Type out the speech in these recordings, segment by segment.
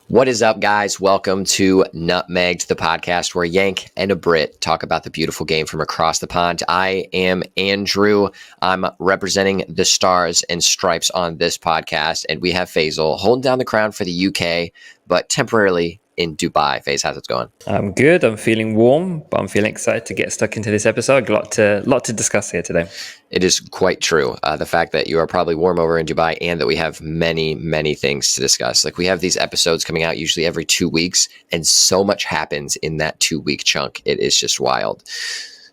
What is up, guys? Welcome to Nutmegged, the podcast where Yank and a Brit talk about the beautiful game from across the pond. I am Andrew. I'm representing the Stars and Stripes on this podcast, and we have Faisal holding down the crown for the UK, but temporarily in Dubai. Faisal, how's it going? I'm good. I'm feeling warm, but I'm feeling excited to get stuck into this episode. Lot to discuss here today. It is quite true. The fact that you are probably warm over in Dubai and that we have many, many things to discuss. Like, we have these episodes coming out usually every 2 weeks, and so much happens in that 2-week chunk. It is just wild.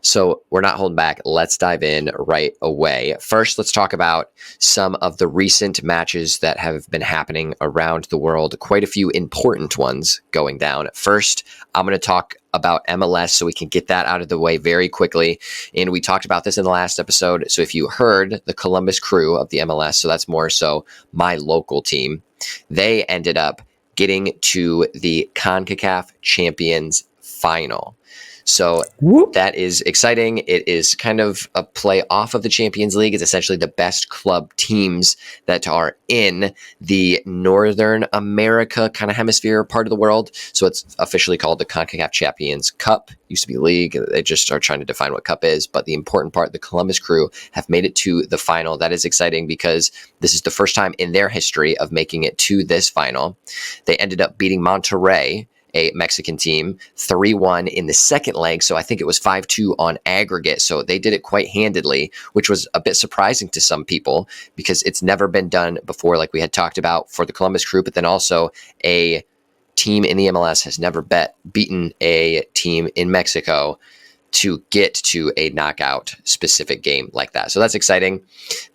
So we're not holding back. Let's dive in right away. First, let's talk about some of the recent matches that have been happening around the world. Quite a few important ones going down. First, I'm going to talk about MLS so we can get that out of the way very quickly. And we talked about this in the last episode. So if you heard, the Columbus Crew of the MLS, so that's more so my local team, they ended up getting to the CONCACAF Champions Final. So that is exciting. It is kind of a play off of the Champions League. It's essentially the best club teams that are in the Northern America kind of hemisphere part of the world. So it's officially called the CONCACAF Champions Cup. Used to be league. They just are trying to define what cup is. But the important part, the Columbus Crew have made it to the final. That is exciting because this is the first time in their history of making it to this final. They ended up beating Monterrey, a Mexican team, 3-1 in the second leg. So I think it was 5-2 on aggregate. So they did it quite handedly, which was a bit surprising to some people because it's never been done before, like we had talked about for the Columbus Crew. But then also a team in the MLS has never beaten a team in Mexico to get to a knockout specific game like that. So that's exciting.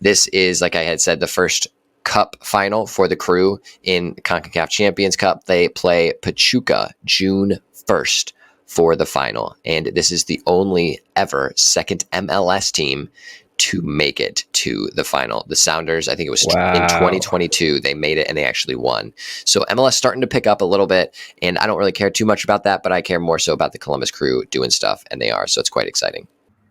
This is, like I had said, the first Cup final for the Crew in CONCACAF Champions Cup. They play Pachuca June 1st for the final. And this is the only ever second MLS team to make it to the final. The Sounders, I think it was in 2022, they made it and they actually won. So MLS starting to pick up a little bit, and I don't really care too much about that, but I care more so about the Columbus Crew doing stuff, and they are. So it's quite exciting.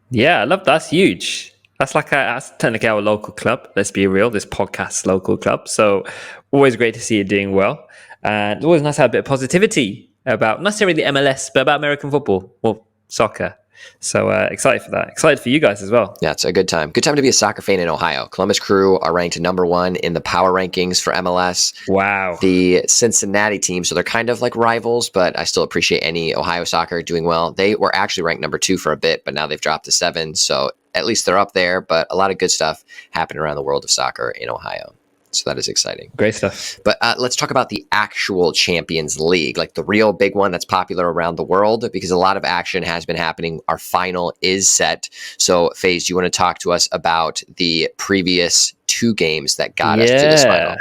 Yeah, I love that. That's huge. That's technically our local club. Let's be real. This podcast's local club. So always great to see it doing well. And always nice to have a bit of positivity about not necessarily the MLS, but about American football or soccer. So excited for that. Excited for you guys as well. Yeah, it's a good time. Good time to be a soccer fan in Ohio. Columbus Crew are ranked number 1 in the power rankings for MLS. Wow. The Cincinnati team, so they're kind of like rivals, but I still appreciate any Ohio soccer doing well. They were actually ranked number 2 for a bit, but now they've dropped to 7. So at least they're up there, but a lot of good stuff happening around the world of soccer in Ohio. So that is exciting. Great stuff. But let's talk about the actual Champions League, like the real big one that's popular around the world, because a lot of action has been happening. Our final is set. So, FaZe, do you want to talk to us about the previous 2 games that got us to this final?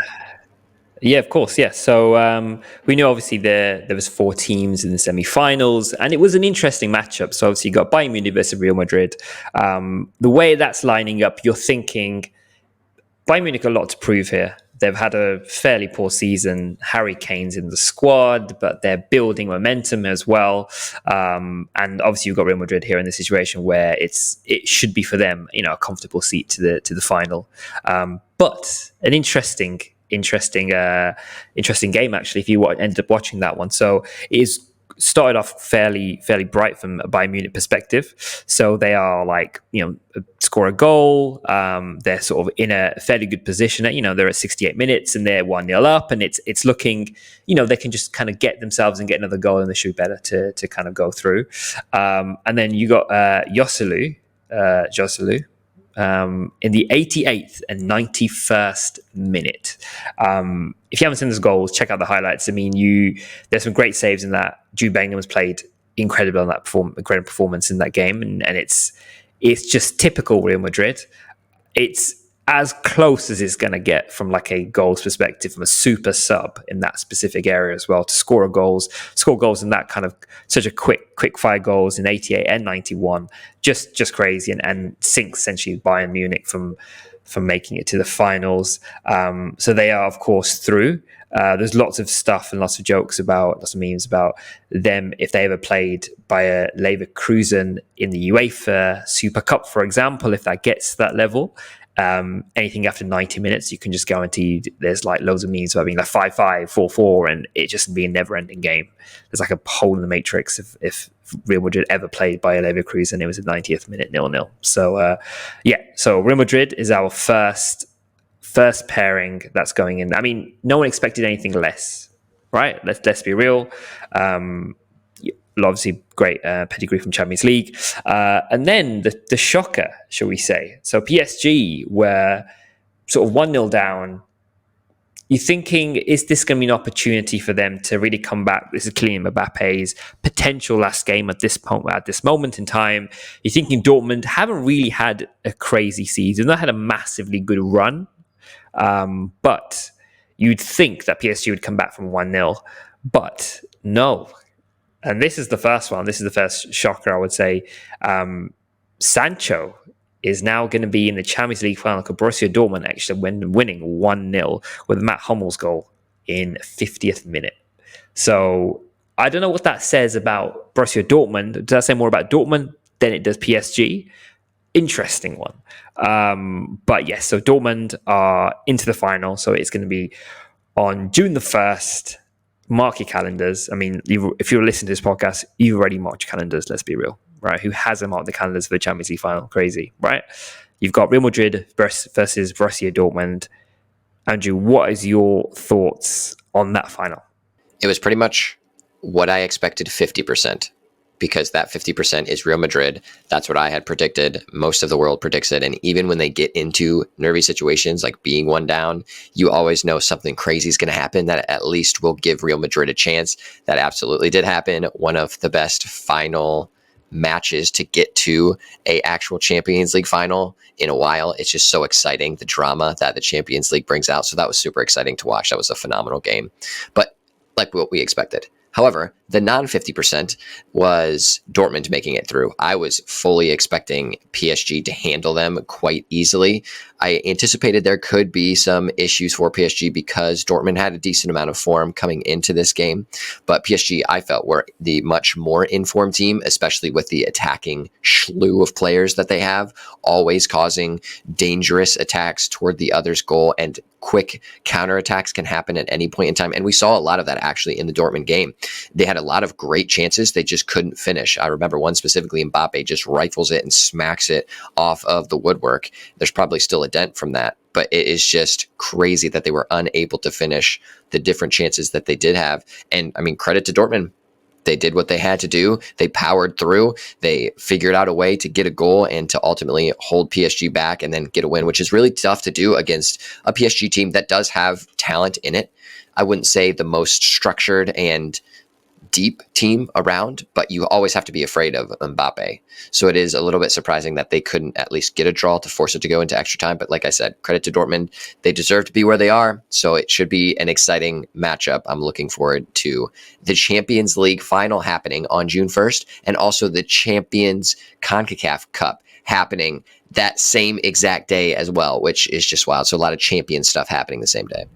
Yeah, of course. Yeah. So we know obviously there was 4 teams in the semi-finals, and it was an interesting matchup. So obviously you got Bayern Munich versus Real Madrid. The way that's lining up, you're thinking Bayern Munich a lot to prove here. They've had a fairly poor season. Harry Kane's in the squad, but they're building momentum as well. And obviously, you've got Real Madrid here in the situation where it should be for them, a comfortable seat to the final. But an interesting game actually. If you ended up watching that one, so it is started off fairly bright from a Bayern Munich perspective. So they are score a goal. They're sort of in a fairly good position. They're at 68 minutes and they're 1-0 up, and it's looking, they can just kind of get themselves and get another goal, and they should be better to kind of go through. And then you got Joselu. In the 88th and 91st minute. If you haven't seen those goals, check out the highlights. I mean, there's some great saves in that. Jude Bellingham has played incredible on that incredible performance in that game, and it's just typical Real Madrid. It's as close as it's going to get from like a goals perspective, from a super sub in that specific area as well, to score goals in that kind of such a quick fire goals in 88 and 91, just crazy, and sinks essentially Bayern Munich from making it to the finals. So they are of course through. There's lots of stuff and lots of jokes lots of memes about them if they ever played by Leverkusen in the UEFA Super Cup, for example, if that gets to that level. Anything after 90 minutes, you can just guarantee there's like loads of memes about being like 5-5, 4-4, and it just be a never-ending game. There's like a hole in the matrix if Real Madrid ever played by Leverkusen and it was the 90th minute 0-0. So so Real Madrid is our first pairing that's going in. I mean, no one expected anything less, right? Let's be real. Obviously, great pedigree from Champions League. And then the shocker, shall we say. So PSG were sort of 1-0 down. You're thinking, is this going to be an opportunity for them to really come back? This is clearly Mbappe's potential last game at this moment in time. You're thinking Dortmund haven't really had a crazy season. They had a massively good run. But you'd think that PSG would come back from 1-0. But no. And this is the first one. This is the first shocker, I would say. Sancho is now going to be in the Champions League final for Borussia Dortmund, actually, when winning 1-0 with Matt Hummel's goal in 50th minute. So I don't know what that says about Borussia Dortmund. Does that say more about Dortmund than it does PSG? Interesting one. But yes, so Dortmund are into the final. So it's going to be on June the 1st. Mark your calendars. I mean, if you're listening to this podcast, you've already marked your calendars, let's be real, right? Who hasn't marked the calendars for the Champions League final? Crazy, right? You've got Real Madrid versus Borussia Dortmund. Andrew, what is your thoughts on that final? It was pretty much what I expected, 50%. Because that 50% is Real Madrid. That's what I had predicted. Most of the world predicts it. And even when they get into nervy situations like being one down, you always know something crazy is going to happen that at least will give Real Madrid a chance. That absolutely did happen. One of the best final matches to get to a actual Champions League final in a while. It's just so exciting, the drama that the Champions League brings out. So that was super exciting to watch. That was a phenomenal game. But like what we expected. However, the non-50% was Dortmund making it through. I was fully expecting PSG to handle them quite easily. I anticipated there could be some issues for PSG because Dortmund had a decent amount of form coming into this game. But PSG, I felt, were the much more informed team, especially with the attacking slew of players that they have, always causing dangerous attacks toward the other's goal, and quick counterattacks can happen at any point in time. And we saw a lot of that actually in the Dortmund game. They had a lot of great chances. They just couldn't finish. I remember one specifically, Mbappe just rifles it and smacks it off of the woodwork. There's probably still a dent from that, but it is just crazy that they were unable to finish the different chances that they did have. And I mean, credit to Dortmund. They did what they had to do. They powered through. They figured out a way to get a goal and to ultimately hold PSG back and then get a win, which is really tough to do against a PSG team that does have talent in it. I wouldn't say the most structured and deep team around, but you always have to be afraid of Mbappe. So it is a little bit surprising that they couldn't at least get a draw to force it to go into extra time. But like I said, credit to Dortmund. They deserve to be where they are. So it should be an exciting matchup. I'm looking forward to the Champions League final happening on June 1st and also the Champions CONCACAF Cup happening that same exact day as well, which is just wild. So a lot of champion stuff happening the same day.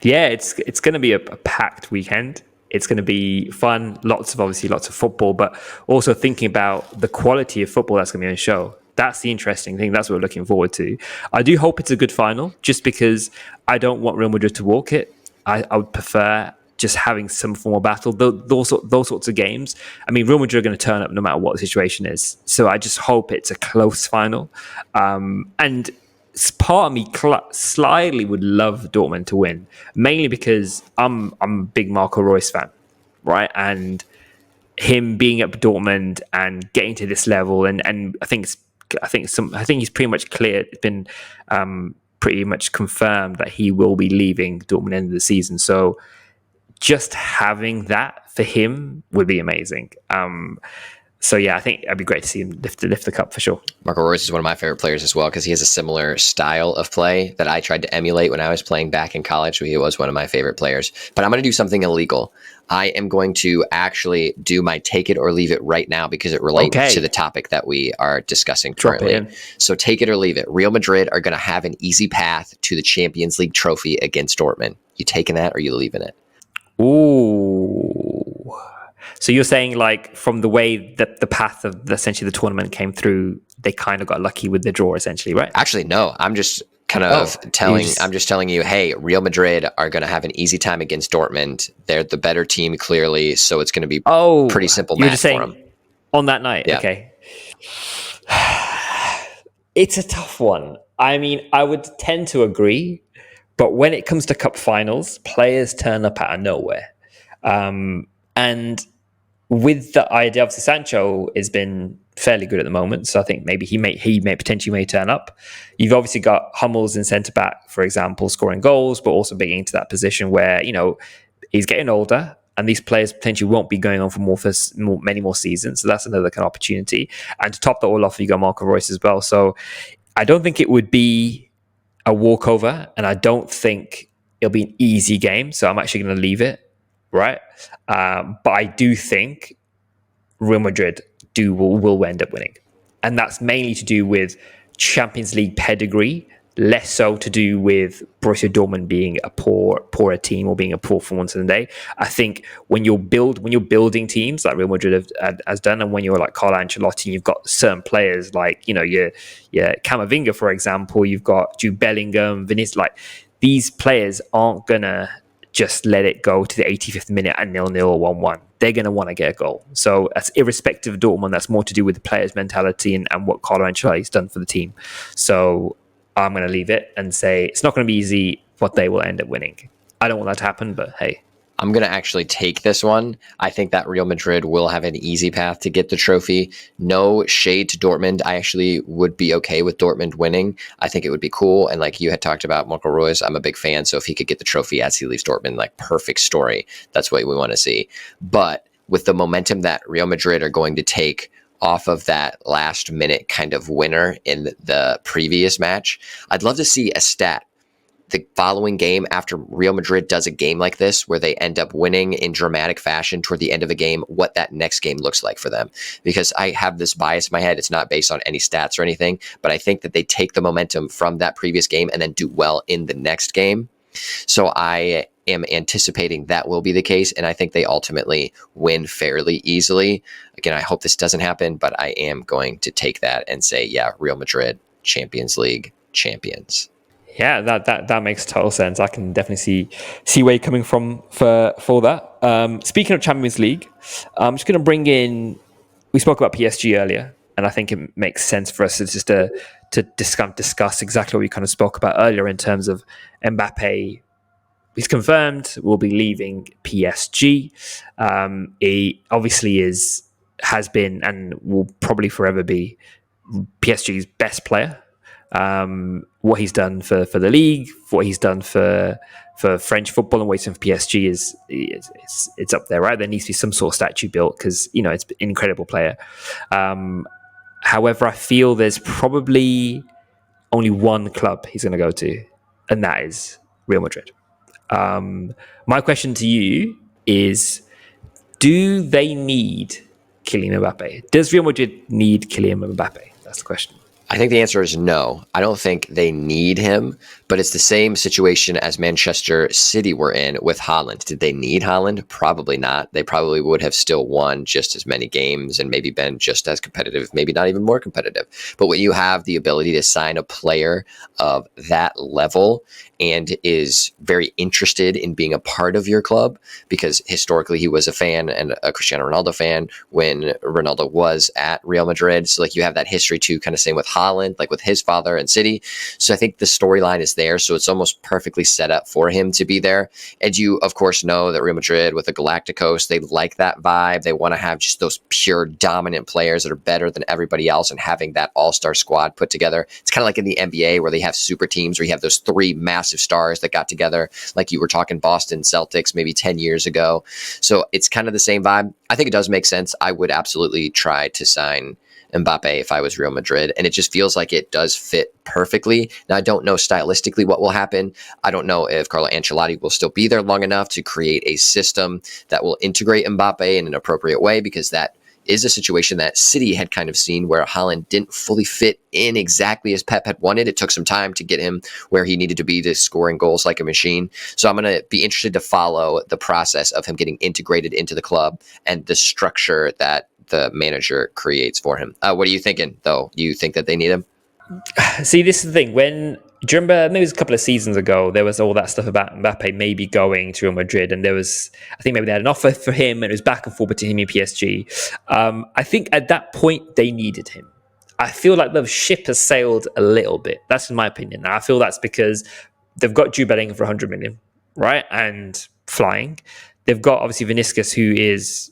Yeah, it's going to be a packed weekend. It's going to be fun. Lots of football, but also thinking about the quality of football that's going to be on the show. That's the interesting thing. That's what we're looking forward to. I do hope it's a good final, just because I don't want Real Madrid to walk it. I would prefer just having some form of battle. Those sorts of games. I mean, Real Madrid are going to turn up no matter what the situation is. So I just hope it's a close final. And part of me slightly would love Dortmund to win, mainly because I'm a big Marco Reus fan, right? And him being at Dortmund and getting to this level, and I think he's pretty much clear. It's been pretty much confirmed that he will be leaving Dortmund at the end of the season. So just having that for him would be amazing. So yeah, I think it'd be great to see him lift the cup for sure. Marco Reus is one of my favorite players as well because he has a similar style of play that I tried to emulate when I was playing back in college. So he was one of my favorite players. But I'm going to do something illegal. I am going to actually do my take it or leave it right now because it relates to the topic that we are discussing currently. So take it or leave it. Real Madrid are going to have an easy path to the Champions League trophy against Dortmund. You taking that or you leaving it? Ooh. So you're saying like from the way that the path of essentially the tournament came through, they kind of got lucky with the draw, essentially, right? Actually, no. I'm just I'm just telling you, hey, Real Madrid are going to have an easy time against Dortmund. They're the better team, clearly, so it's going to be pretty simple you're math just for them. saying on that night. Yeah. Okay. It's a tough one. I mean, I would tend to agree, but when it comes to cup finals, players turn up out of nowhere. And with the idea, obviously Sancho has been fairly good at the moment, so I think maybe he may potentially turn up. You've obviously got Hummels in centre back, for example, scoring goals, but also being into that position where he's getting older, and these players potentially won't be going on for many more seasons. So that's another kind of opportunity. And to top that all off, you got Marco Reus as well. So I don't think it would be a walkover, and I don't think it'll be an easy game. So I'm actually going to leave it, right? But I do think Real Madrid will end up winning, and that's mainly to do with Champions League pedigree, less so to do with Borussia Dortmund being a poorer team or being a poor performance in the day. I think when you're building teams like Real Madrid has done, and when you're like Carlo Ancelotti, you've got certain players like your Camavinga, for example, you've got Jude Bellingham, Vinicius. Like these players aren't gonna just let it go to the 85th minute at 0-0 or 1-1. They're going to want to get a goal. So that's irrespective of Dortmund. That's more to do with the players' mentality and what Carlo Ancelotti's done for the team. So I'm going to leave it and say it's not going to be easy, but they will end up winning. I don't want that to happen, but hey. I'm going to actually take this one. I think that Real Madrid will have an easy path to get the trophy. No shade to Dortmund. I actually would be okay with Dortmund winning. I think it would be cool. And like you had talked about Marco Reus, I'm a big fan. So if he could get the trophy as he leaves Dortmund, like perfect story. That's what we want to see. But with the momentum that Real Madrid are going to take off of that last minute kind of winner in the previous match, I'd love to see a stat the following game after Real Madrid does a game like this, where they end up winning in dramatic fashion toward the end of a game, what that next game looks like for them. Because I have this bias in my head. It's not based on any stats or anything, but I think that they take the momentum from that previous game and then do well in the next game. So I am anticipating that will be the case, and I think they ultimately win fairly easily. Again, I hope this doesn't happen, but I am going to take that and say, yeah, Real Madrid, Champions League champions. Yeah, that makes total sense. I can definitely see where you're coming from for that. Speaking of Champions League, I'm just going to bring in. We spoke about PSG earlier, and I think it makes sense for us to discuss exactly what we kind of spoke about earlier in terms of Mbappe. He's confirmed will be leaving PSG. He obviously has been and will probably forever be PSG's best player. What he's done for the league, what he's done for French football and waiting for PSG is it's up there, right? There needs to be some sort of statue built because it's an incredible player. However, I feel there's probably only one club he's going to go to, and that is Real Madrid. My question to you is: do they need Kylian Mbappe? Does Real Madrid need Kylian Mbappe? That's the question. I think the answer is no. I don't think they need him, but it's the same situation as Manchester City were in with Haaland. Did they need Haaland? Probably not. They probably would have still won just as many games and maybe been just as competitive, maybe not even more competitive. But when you have the ability to sign a player of that level and is very interested in being a part of your club, because historically he was a fan and a Cristiano Ronaldo fan when Ronaldo was at Real Madrid. So like you have that history too, kind of same with Haaland, like with his father and City. So I think the storyline is there. So it's almost perfectly set up for him to be there. And you, of course, know that Real Madrid with the Galacticos, they like that vibe. They want to have just those pure dominant players that are better than everybody else and having that all-star squad put together. It's kind of like in the NBA where they have super teams where you have those three massive stars that got together, like you were talking Boston Celtics maybe 10 years ago. So it's kind of the same vibe. I think it does make sense. I would absolutely try to sign Mbappe if I was Real Madrid, and it just feels like it does fit perfectly. Now, I don't know stylistically what will happen. I don't know if Carlo Ancelotti will still be there long enough to create a system that will integrate Mbappe in an appropriate way, because that is a situation that City had kind of seen where Haaland didn't fully fit in exactly as Pep had wanted. It took some time to get him where he needed to be to scoring goals like a machine. So I'm going to be interested to follow the process of him getting integrated into the club and the structure that the manager creates for him. What are you thinking, though? You think that they need him? See, this is the thing. Do you remember, maybe it was a couple of seasons ago, there was all that stuff about Mbappe maybe going to Real Madrid, and I think maybe they had an offer for him, and it was back and forth between him and PSG. I think at that point, they needed him. I feel like the ship has sailed a little bit. That's in my opinion. Now, I feel that's because they've got Jude Bellingham for 100 million, right? And flying. They've got, obviously, Vinicius is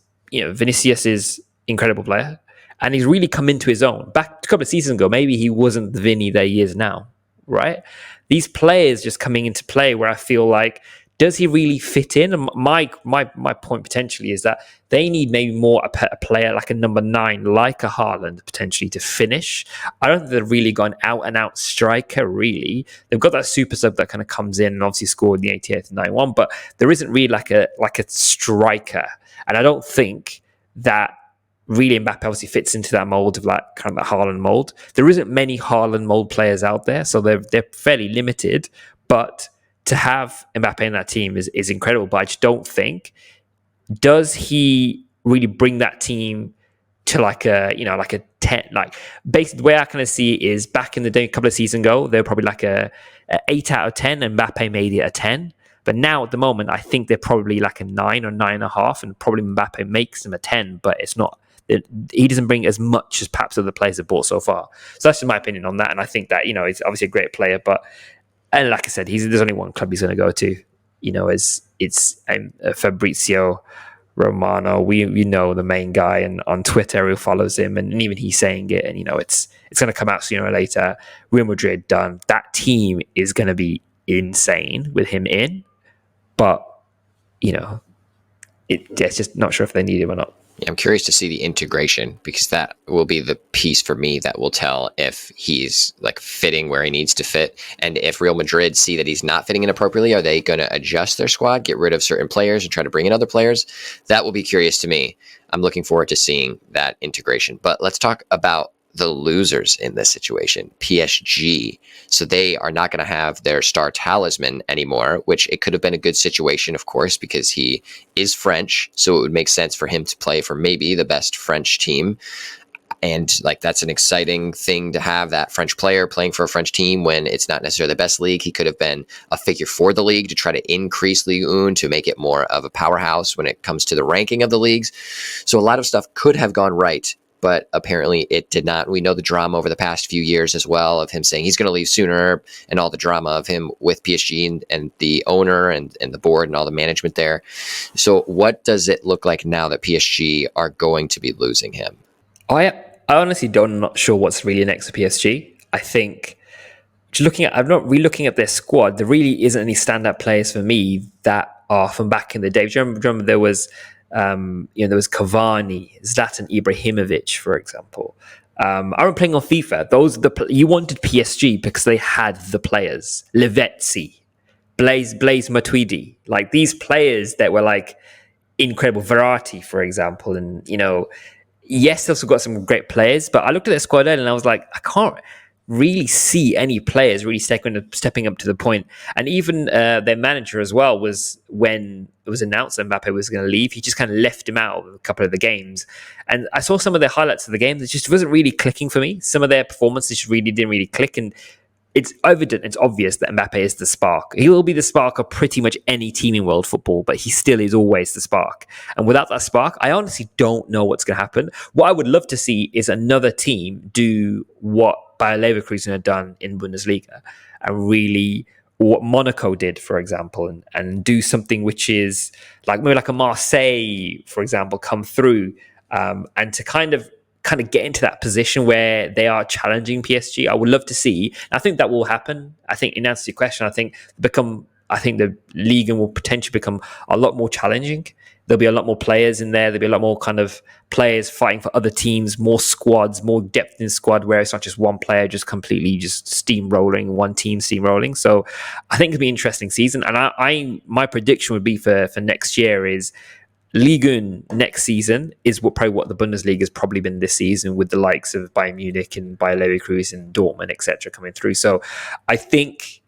incredible player. And he's really come into his own. Back a couple of seasons ago, maybe he wasn't the Vinny that he is now, right? These players just coming into play where I feel like, does he really fit in? And my point potentially is that they need maybe more a player like a number 9, like a Haaland, potentially to finish. I don't think they've really got an out-and-out striker, really. They've got that super sub that kind of comes in and obviously scored in the 88th and 91, but there isn't really like a striker. And I don't think that really Mbappe obviously fits into that mold of like kind of the Haaland mold. There isn't many Haaland mold players out there, so they're fairly limited. But to have Mbappe in that team is incredible. But I just don't think, does he really bring that team to like a 10? Like basically the way I kind of see it is, back in the day, a couple of seasons ago, they were probably like a 8 out of 10, and Mbappe made it a 10. But now at the moment, I think they're probably like a 9 or 9.5, and probably Mbappe makes them a 10, but it's not. He doesn't bring as much as perhaps other players have brought so far. So that's just my opinion on that. And I think that, he's obviously a great player, but, and like I said, there's only one club he's going to go to. It's Fabrizio Romano. We know the main guy, and on Twitter who follows him, and even he's saying it. And it's going to come out sooner or later. Real Madrid done. That team is going to be insane with him in, but it's just not sure if they need him or not. I'm curious to see the integration, because that will be the piece for me that will tell if he's like fitting where he needs to fit. And if Real Madrid see that he's not fitting in appropriately, are they going to adjust their squad, get rid of certain players and try to bring in other players? That will be curious to me. I'm looking forward to seeing that integration. But let's talk about the losers in this situation, PSG. So they are not going to have their star talisman anymore, which it could have been a good situation, of course, because he is French. So it would make sense for him to play for maybe the best French team. And like, that's an exciting thing to have that French player playing for a French team when it's not necessarily the best league. He could have been a figure for the league to try to increase Ligue 1 to make it more of a powerhouse when it comes to the ranking of the leagues. So a lot of stuff could have gone right, but apparently it did not. We know the drama over the past few years as well of him saying he's going to leave sooner, and all the drama of him with PSG and the owner and the board and all the management there. So what does it look like now that PSG are going to be losing him? I honestly not sure what's really next for PSG. I think I'm not really looking at their squad. There really isn't any standout players for me that are from back in the day. Do you remember there was there was Cavani, Zlatan Ibrahimovic, for example. I remember playing on FIFA. You wanted PSG because they had the players. Lavezzi, Blaise Matuidi, like these players that were like incredible. Verratti, for example, and yes, they've also got some great players. But I looked at their squad and I was like, I can't really see any players really stepping up to the point. And even their manager as well was, when it was announced that Mbappe was going to leave, he just kind of left him out of a couple of the games. And I saw some of their highlights of the game that just wasn't really clicking for me. Some of their performances just really didn't really click. And it's evident, it's obvious that Mbappe is the spark. He will be the spark of pretty much any team in world football, but he still is always the spark. And without that spark, I honestly don't know what's going to happen. What I would love to see is another team do what Bayer Leverkusen had done in Bundesliga, and really what Monaco did, for example, and do something which is like maybe like a Marseille, for example, come through and to kind of get into that position where they are challenging PSG. I would love to see. I think that will happen. I think, in answer to your question, I think the league will potentially become a lot more challenging. There'll be a lot more players in there. There'll be a lot more kind of players fighting for other teams, more squads, more depth in squad, where it's not just one player just completely just steamrolling, one team steamrolling. So I think it'll be an interesting season. And my prediction would be for next year is Ligue 1 next season is probably what the Bundesliga has probably been this season, with the likes of Bayern Munich and Bayer Leverkusen and Dortmund, etc., coming through. So I think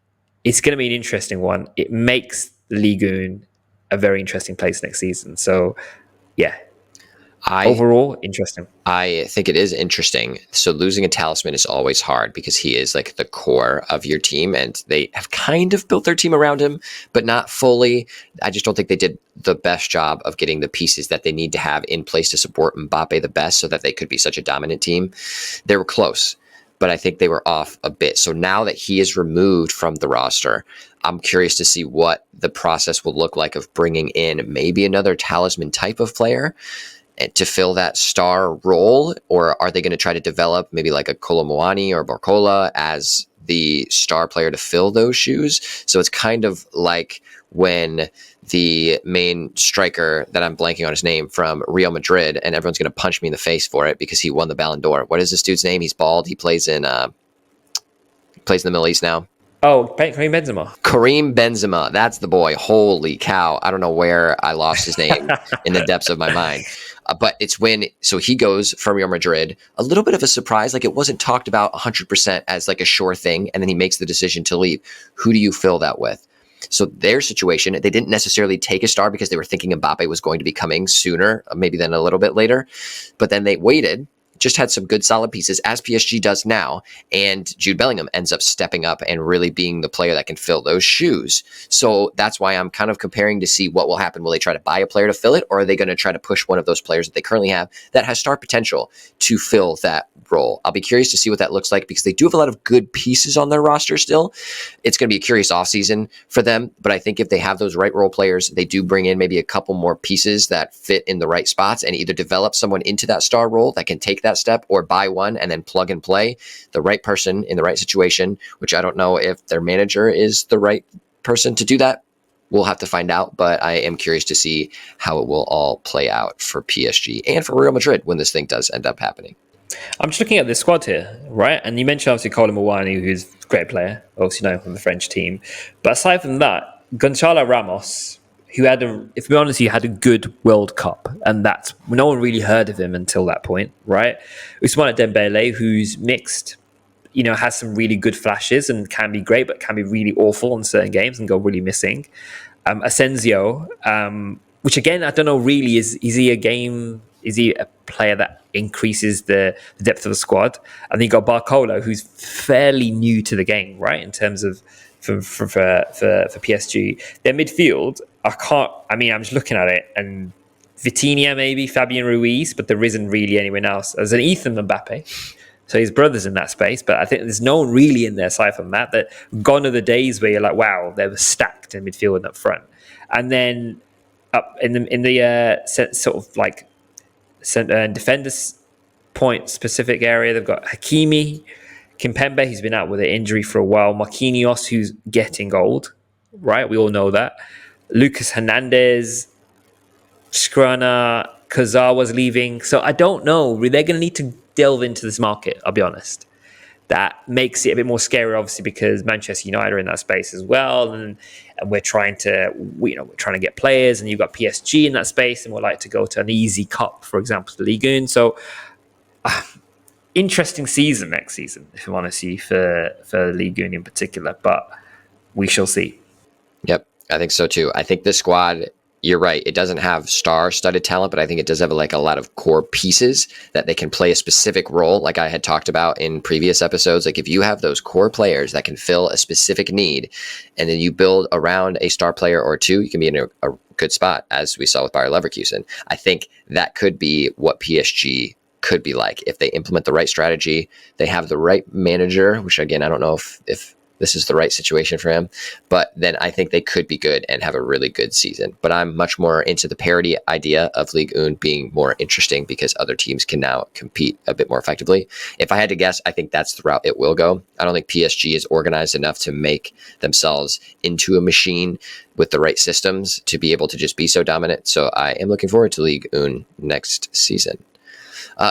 it's going to be an interesting one. It makes Ligue 1 a very interesting place next season. So yeah, I overall interesting. I think it is interesting. So losing a talisman is always hard because he is like the core of your team, and they have kind of built their team around him, but not fully. I just don't think they did the best job of getting the pieces that they need to have in place to support Mbappe the best so that they could be such a dominant team. They were close, but I think they were off a bit. So now that he is removed from the roster, I'm curious to see what the process will look like of bringing in maybe another talisman type of player to fill that star role, or are they going to try to develop maybe like a Kolomoani or Barcola as the star player to fill those shoes? So it's kind of like when the main striker that I'm blanking on his name from Real Madrid, and everyone's going to punch me in the face for it because he won the Ballon d'Or. What is this dude's name? He's bald. He plays in the Middle East now. Oh, Karim Benzema. Karim Benzema. That's the boy. Holy cow. I don't know where I lost his name in the depths of my mind. But it's so he goes from Real Madrid, a little bit of a surprise. Like, it wasn't talked about 100% as like a sure thing. And then he makes the decision to leave. Who do you fill that with? So their situation, they didn't necessarily take a star because they were thinking Mbappe was going to be coming sooner, maybe then a little bit later. But then they waited, just had some good solid pieces, as PSG does now, and Jude Bellingham ends up stepping up and really being the player that can fill those shoes. So that's why I'm kind of comparing to see what will happen. Will they try to buy a player to fill it, or are they going to try to push one of those players that they currently have that has star potential to fill that role? I'll be curious to see what that looks like because they do have a lot of good pieces on their roster still. It's going to be a curious offseason for them, but I think if they have those right role players, they do bring in maybe a couple more pieces that fit in the right spots and either develop someone into that star role that can take that step, or buy one and then plug and play the right person in the right situation, which I don't know if their manager is the right person to do that. We'll have to find out, but I am curious to see how it will all play out for PSG and for Real Madrid when this thing does end up happening. I'm just looking at the squad here, right? And you mentioned obviously Colin Mawani, who's a great player, obviously known from the French team. But aside from that, Gonçalo Ramos, who if we're honest, he had a good World Cup, and that's no one really heard of him until that point, right? Ousmane Dembele, who's mixed, has some really good flashes and can be great, but can be really awful in certain games and go really missing. Asensio, which again, I don't know really, is he a player that increases the depth of the squad? And then you got Barcola, who's fairly new to the game, right, in terms of for PSG. Their midfield, I'm just looking at it, and Vitinha, maybe Fabian Ruiz, but there isn't really anyone else. There's an Ethan Mbappe, so his brother's in that space, but I think there's no one really in there aside from that. That gone are the days where you're like, wow, they were stacked in midfield and up front. And then up in the sort of like defenders point specific area, they've got Hakimi, Kimpembe, who's been out with an injury for a while, Marquinhos, who's getting old, right? We all know that. Lucas Hernandez, Skriniar, Kazawa's leaving. So I don't know. They're going to need to delve into this market, I'll be honest. That makes it a bit more scary, obviously, because Manchester United are in that space as well, and we're trying to get players, and you've got PSG in that space, and we'd like to go to an easy cup, for example, the Ligue 1. So, interesting season next season, if you want to see for Ligue 1 in particular, but we shall see. Yep, I think so too. I think this squad, you're right, it doesn't have star-studded talent, but I think it does have like a lot of core pieces that they can play a specific role, like I had talked about in previous episodes. Like, if you have those core players that can fill a specific need, and then you build around a star player or two, you can be in a good spot, as we saw with Bayer Leverkusen. I think that could be what PSG could be like if they implement the right strategy. They have the right manager, which again, I don't know if this is the right situation for him, but then I think they could be good and have a really good season. But I'm much more into the parity idea of Ligue 1 being more interesting because other teams can now compete a bit more effectively. If I had to guess, I think that's the route it will go. I don't think PSG is organized enough to make themselves into a machine with the right systems to be able to just be so dominant. So I am looking forward to Ligue 1 next season.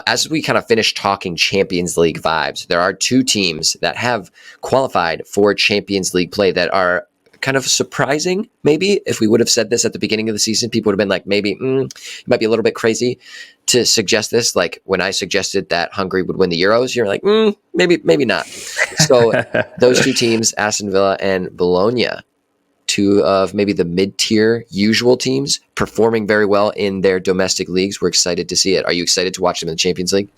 As we kind of finish talking Champions League vibes, there are two teams that have qualified for Champions League play that are kind of surprising. Maybe if we would have said this at the beginning of the season, people would have been like, maybe you might be a little bit crazy to suggest this. Like when I suggested that Hungary would win the Euros, you're like, maybe not. So those two teams, Aston Villa and Bologna, two of maybe the mid-tier usual teams, performing very well in their domestic leagues. We're excited to see it. Are you excited to watch them in the Champions League?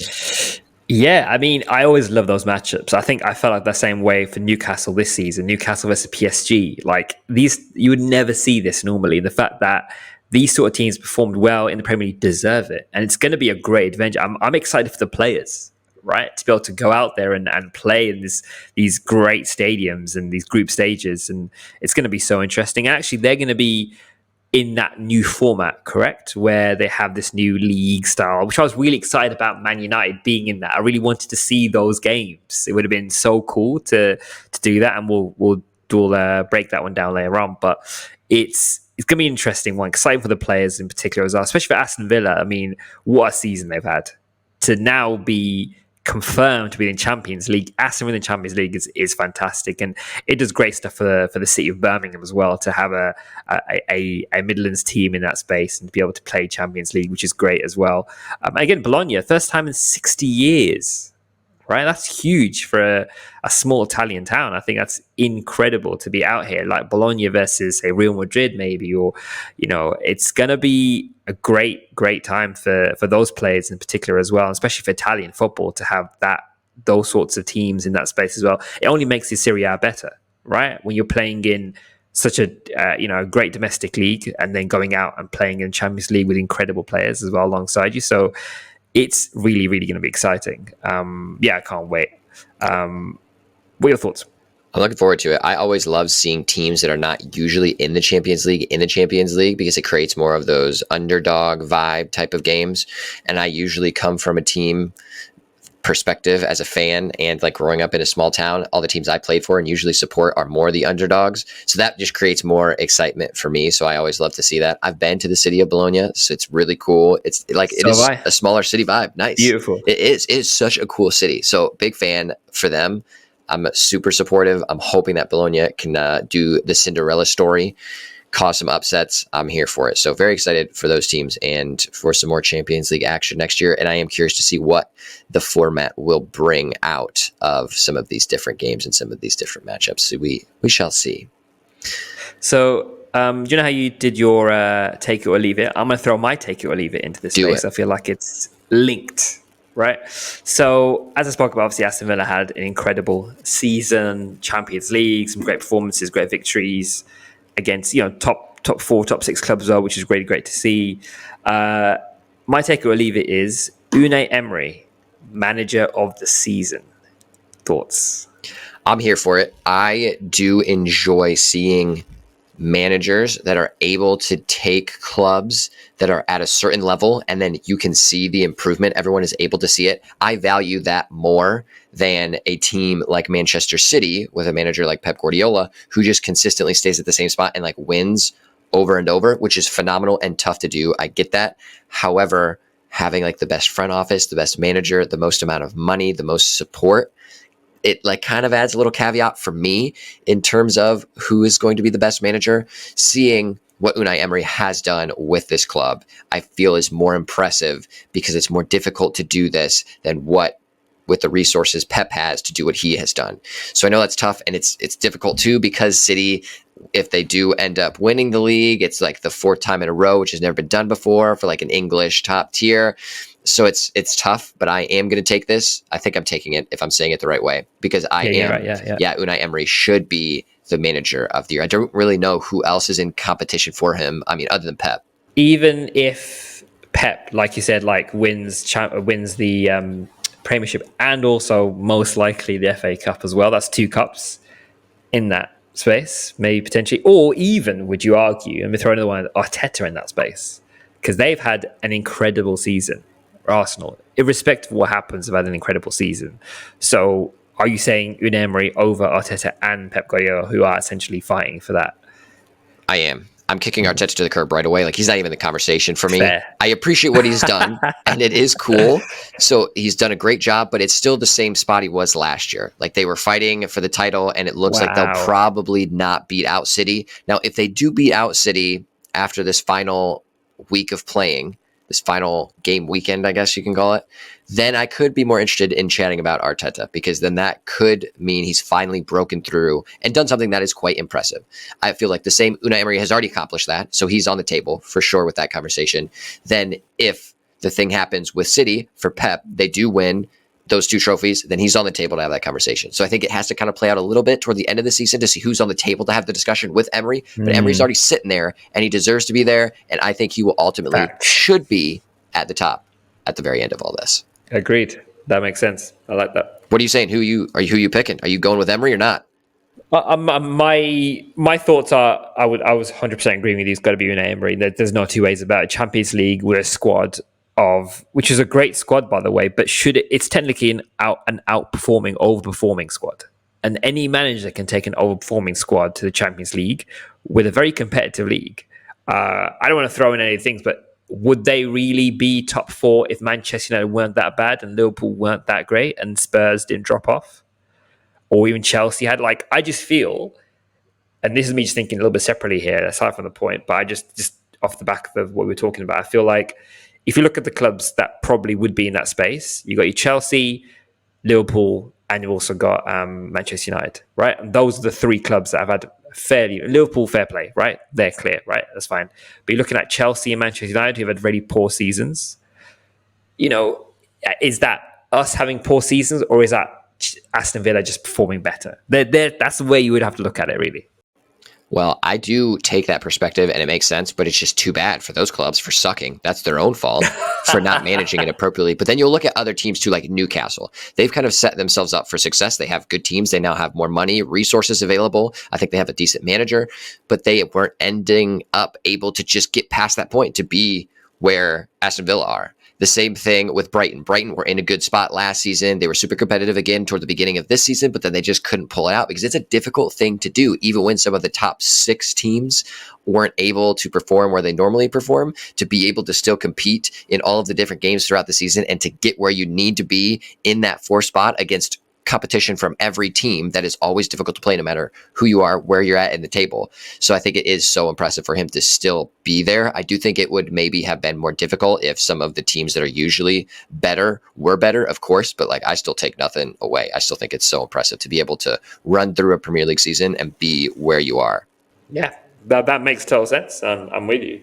Yeah, I mean, I always love those matchups. I think I felt like the same way for Newcastle this season, Newcastle versus PSG. Like these, you would never see this normally. The fact that these sort of teams performed well in the Premier League deserve it. And it's going to be a great adventure. I'm excited for the players, right? To be able to go out there and play in these great stadiums and these group stages. And it's going to be so interesting. Actually, they're going to be in that new format, correct? Where they have this new league style, which I was really excited about Man United being in that. I really wanted to see those games. It would have been so cool to do that, and we'll break that one down later on. But it's going to be an interesting one. Exciting for the players in particular as well, especially for Aston Villa. I mean, what a season they've had. To now be confirmed to be in Champions League, Aston Villa in Champions League is fantastic, and it does great stuff for the city of Birmingham as well, to have a Midlands team in that space and to be able to play Champions League, which is great as well. Again, Bologna, first time in 60 years. Right, that's huge for a small Italian town. I think that's incredible to be out here, like Bologna versus say Real Madrid, maybe, or it's gonna be a great time for those players in particular as well, especially for Italian football to have those sorts of teams in that space as well. It only makes the Serie A better, right? When you're playing in such a great domestic league and then going out and playing in Champions League with incredible players as well alongside you. So it's really, really going to be exciting. I can't wait. What are your thoughts? I'm looking forward to it. I always love seeing teams that are not usually in the Champions League because it creates more of those underdog vibe type of games. And I usually come from a team perspective as a fan, and like growing up in a small town, all the teams I played for and usually support are more the underdogs. So that just creates more excitement for me. So I always love to see that. I've been to the city of Bologna, so it's really cool. It's like it is a smaller city vibe. Nice. Beautiful. It is such a cool city. So big fan for them. I'm super supportive. I'm hoping that Bologna can do the Cinderella story, cause some upsets. I'm here for it. So very excited for those teams and for some more Champions League action next year. And I am curious to see what the format will bring out of some of these different games and some of these different matchups. So we shall see. So do you know how you did your take it or leave it? I'm going to throw my take it or leave it into this space. I feel like it's linked. Right. So as I spoke about, obviously Aston Villa had an incredible season, Champions League, some great performances, great victories against top 4, top 6 clubs as well, which is really great to see. My take it or leave it is Unai Emery, manager of the season. Thoughts? I'm here for it. I do enjoy seeing managers that are able to take clubs that are at a certain level and then you can see the improvement. Everyone is able to see it. I value that more than a team like Manchester City with a manager like Pep Guardiola, who just consistently stays at the same spot and like wins over and over, which is phenomenal and tough to do. I get that. However, having like the best front office, the best manager, the most amount of money, the most support, it like kind of adds a little caveat for me in terms of who is going to be the best manager. Seeing what Unai Emery has done with this club, I feel is more impressive because it's more difficult to do this than what with the resources Pep has to do what he has done. So I know that's tough and it's difficult too because City, if they do end up winning the league, it's like the 4th time in a row, which has never been done before for like an English top tier. So it's tough, but I am going to take this. I think I'm taking it if I'm saying it the right way because Unai Emery should be the manager of the year. I don't really know who else is in competition for him. I mean, other than Pep. Even if Pep, like you said, like wins the Premiership and also most likely the FA Cup as well. That's 2 cups in that space, maybe potentially, or even would you argue, and we throw another one, Arteta in that space because they've had an incredible season. Arsenal, irrespective of what happens, have had an incredible season. So are you saying Unai Emery over Arteta and Pep Guardiola, who are essentially fighting for that? I am. I'm kicking Arteta to the curb right away. Like, he's not even in the conversation for me. Fair. I appreciate what he's done, and it is cool. So he's done a great job, but it's still the same spot he was last year. Like, they were fighting for the title, and it looks like they'll probably not beat out City. Now, if they do beat out City after this final week of playing, this final game weekend, I guess you can call it, then I could be more interested in chatting about Arteta, because then that could mean he's finally broken through and done something that is quite impressive. I feel like the same Unai Emery has already accomplished that, so he's on the table for sure with that conversation. Then if the thing happens with City for Pep, they do win those 2 trophies, then he's on the table to have that conversation. So I think it has to kind of play out a little bit toward the end of the season to see who's on the table to have the discussion with Emery. But Emery's already sitting there, and he deserves to be there, and I think he will ultimately should be at the top at the very end of all this. Agreed. That makes sense. I like that. What are you saying? Who you picking? Are you going with Emery or not? My thoughts are I was 100% agreeing with you. It's got to be Unai Emery. There's no two ways about it. Champions League with a squad which is a great squad, by the way, but it's technically an outperforming, overperforming squad. And any manager can take an overperforming squad to the Champions League with a very competitive league. I don't want to throw in any things, but would they really be top 4 if Manchester United weren't that bad and Liverpool weren't that great and Spurs didn't drop off? Or even Chelsea had, I just feel, and this is me just thinking a little bit separately here, aside from the point, but I just off the back of what we're talking about, I feel like if you look at the clubs that probably would be in that space, you got your Chelsea, Liverpool, and you've also got Manchester United, right? And those are the 3 clubs that have had Liverpool, fair play, right? They're clear, right? That's fine. But you're looking at Chelsea and Manchester United, who've had really poor seasons. Is that us having poor seasons, or is that Aston Villa just performing better? That's the way you would have to look at it, really. Well, I do take that perspective, and it makes sense, but it's just too bad for those clubs for sucking. That's their own fault for not managing it appropriately. But then you'll look at other teams too, like Newcastle. They've kind of set themselves up for success. They have good teams. They now have more money, resources available. I think they have a decent manager, but they weren't ending up able to just get past that point to be where Aston Villa are. The same thing with Brighton. Brighton were in a good spot last season. They were super competitive again toward the beginning of this season, but then they just couldn't pull it out because it's a difficult thing to do, even when some of the top 6 teams weren't able to perform where they normally perform, to be able to still compete in all of the different games throughout the season and to get where you need to be in that 4th spot against competition from every team. That is always difficult to play, no matter who you are, where you're at in the table. So I think it is so impressive for him to still be there. I do think it would maybe have been more difficult if some of the teams that are usually better were better, of course, but I still take nothing away. I still think it's so impressive to be able to run through a Premier League season and be where you are. Yeah, that makes total sense. I'm with you.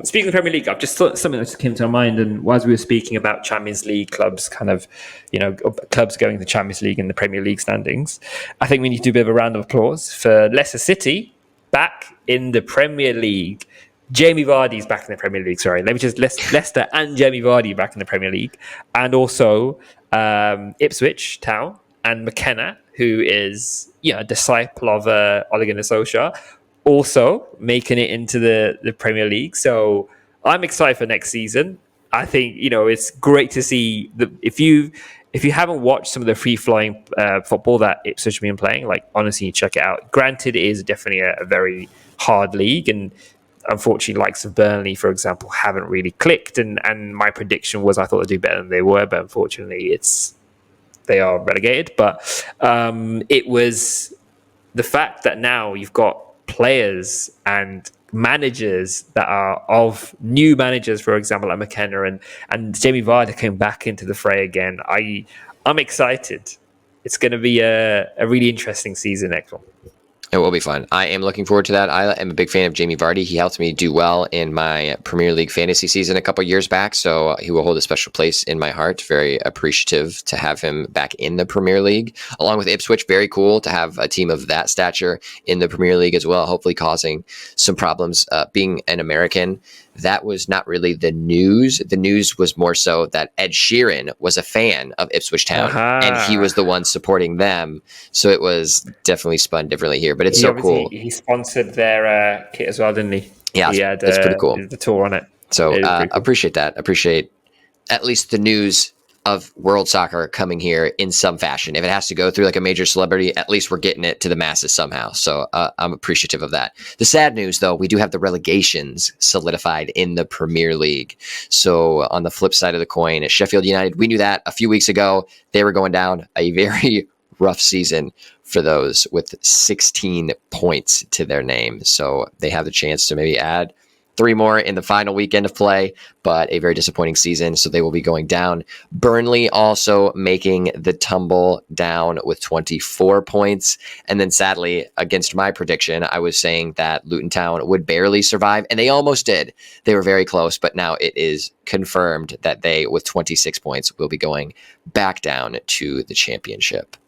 Speaking of the Premier League, I've just thought something that just came to my mind, and as we were speaking about Champions League clubs, clubs going to Champions League in the Premier League standings, I think we need to do a bit of a round of applause for Leicester City back in the Premier League. Jamie Vardy's back in the Premier League. Sorry, let me just Leicester and Jamie Vardy back in the Premier League, and also Ipswich Town and McKenna, who is a disciple of Ole Gunnar Solskjaer, also making it into the Premier League. So I'm excited for next season. I think it's great to see if you haven't watched some of the free-flowing football that Ipswich have been playing, honestly, check it out. Granted, it is definitely a very hard league, and unfortunately, likes of Burnley, for example, haven't really clicked. And my prediction was I thought they'd do better than they were, but unfortunately, they are relegated. But it was the fact that now you've got players and managers that are of new managers, for example, like McKenna and Jamie Vardy came back into the fray again. I'm excited. It's going to be a really interesting season next one. It will be fun. I am looking forward to that. I am a big fan of Jamie Vardy. He helped me do well in my Premier League fantasy season a couple years back, so he will hold a special place in my heart. Very appreciative to have him back in the Premier League. Along with Ipswich, very cool to have a team of that stature in the Premier League as well, hopefully causing some problems. Being an American, that was not really the news. The news was more so that Ed Sheeran was a fan of Ipswich Town, and he was the one supporting them. So it was definitely spun differently here, but it's so cool. He sponsored their kit as well, didn't he? Yeah, he had, that's pretty cool. The tour on it. So appreciate that. Appreciate at least the news of world soccer coming here in some fashion. If it has to go through like a major celebrity, at least we're getting it to the masses somehow. So I'm appreciative of that. The sad news, though, we do have the relegations solidified in the Premier League. So on the flip side of the coin, Sheffield United, we knew that a few weeks ago. They were going down a very rough season for those with 16 points to their name. So they have the chance to maybe add 3 more in the final weekend of play, but a very disappointing season. So they will be going down. Burnley also making the tumble down with 24 points. And then sadly, against my prediction, I was saying that Luton Town would barely survive, and they almost did. They were very close, but now it is confirmed that they, with 26 points, will be going back down to the championship.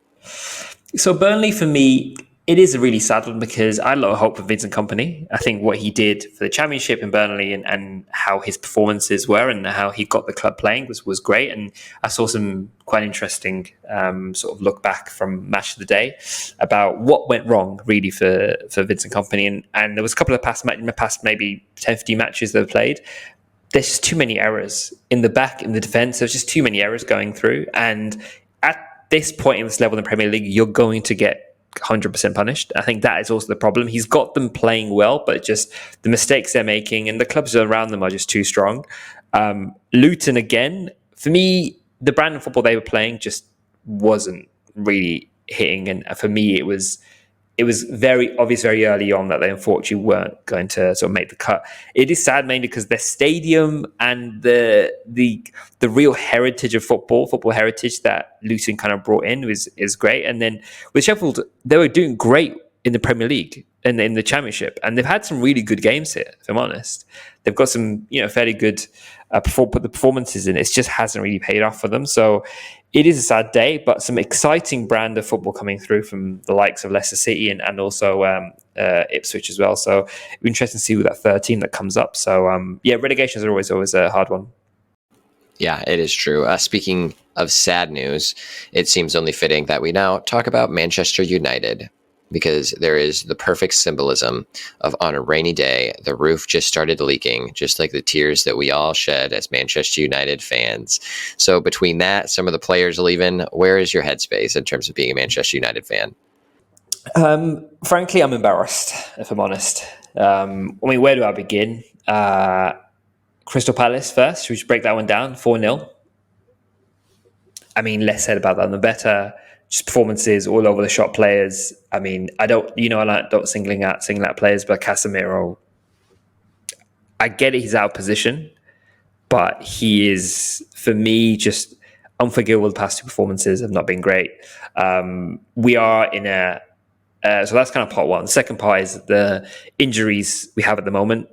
So Burnley, for me, it is a really sad one because I had a lot of hope for Vincent Kompany. I think what he did for the championship in Burnley and how his performances were and how he got the club playing was great. And I saw some quite interesting sort of look back from Match of the Day about what went wrong really for Vincent Kompany. And there was a couple of past maybe 10, 15 matches they've played. There's just too many errors in the back, in the defence. There's just too many errors going through. And at this point in this level in the Premier League, you're going to get 100% punished. I think that is also the problem. He's got them playing well, but just the mistakes they're making and the clubs around them are just too strong. Luton, again, for me, the brand of football they were playing just wasn't really hitting. And for me, it was very obvious very early on that they unfortunately weren't going to sort of make the cut. It is sad mainly because their stadium and the real heritage of football heritage that Luton kind of brought in is great. And then with Sheffield, they were doing great in the Premier League and in the Championship, and they've had some really good games here. If I'm honest, they've got some fairly good performances in. It just hasn't really paid off for them. So it is a sad day, but some exciting brand of football coming through from the likes of Leicester City and also Ipswich as well. So it'll be interesting to see who that third team that comes up. So relegations are always a hard one. Yeah, it is true. Speaking of sad news, it seems only fitting that we now talk about Manchester United, because there is the perfect symbolism of, on a rainy day, the roof just started leaking, just like the tears that we all shed as Manchester United fans. So between that, some of the players leaving, where is your headspace in terms of being a Manchester United fan? Frankly, I'm embarrassed, if I'm honest. Where do I begin? Crystal Palace first. Should we break that one down? 4-0. Less said about that, the better. Just performances all over the shop players. I don't singling out players, but Casemiro, I get it, he's out of position, but he is, for me, just unforgivable. The past 2 performances have not been great. We are in so that's kind of part one. The second part is the injuries we have at the moment.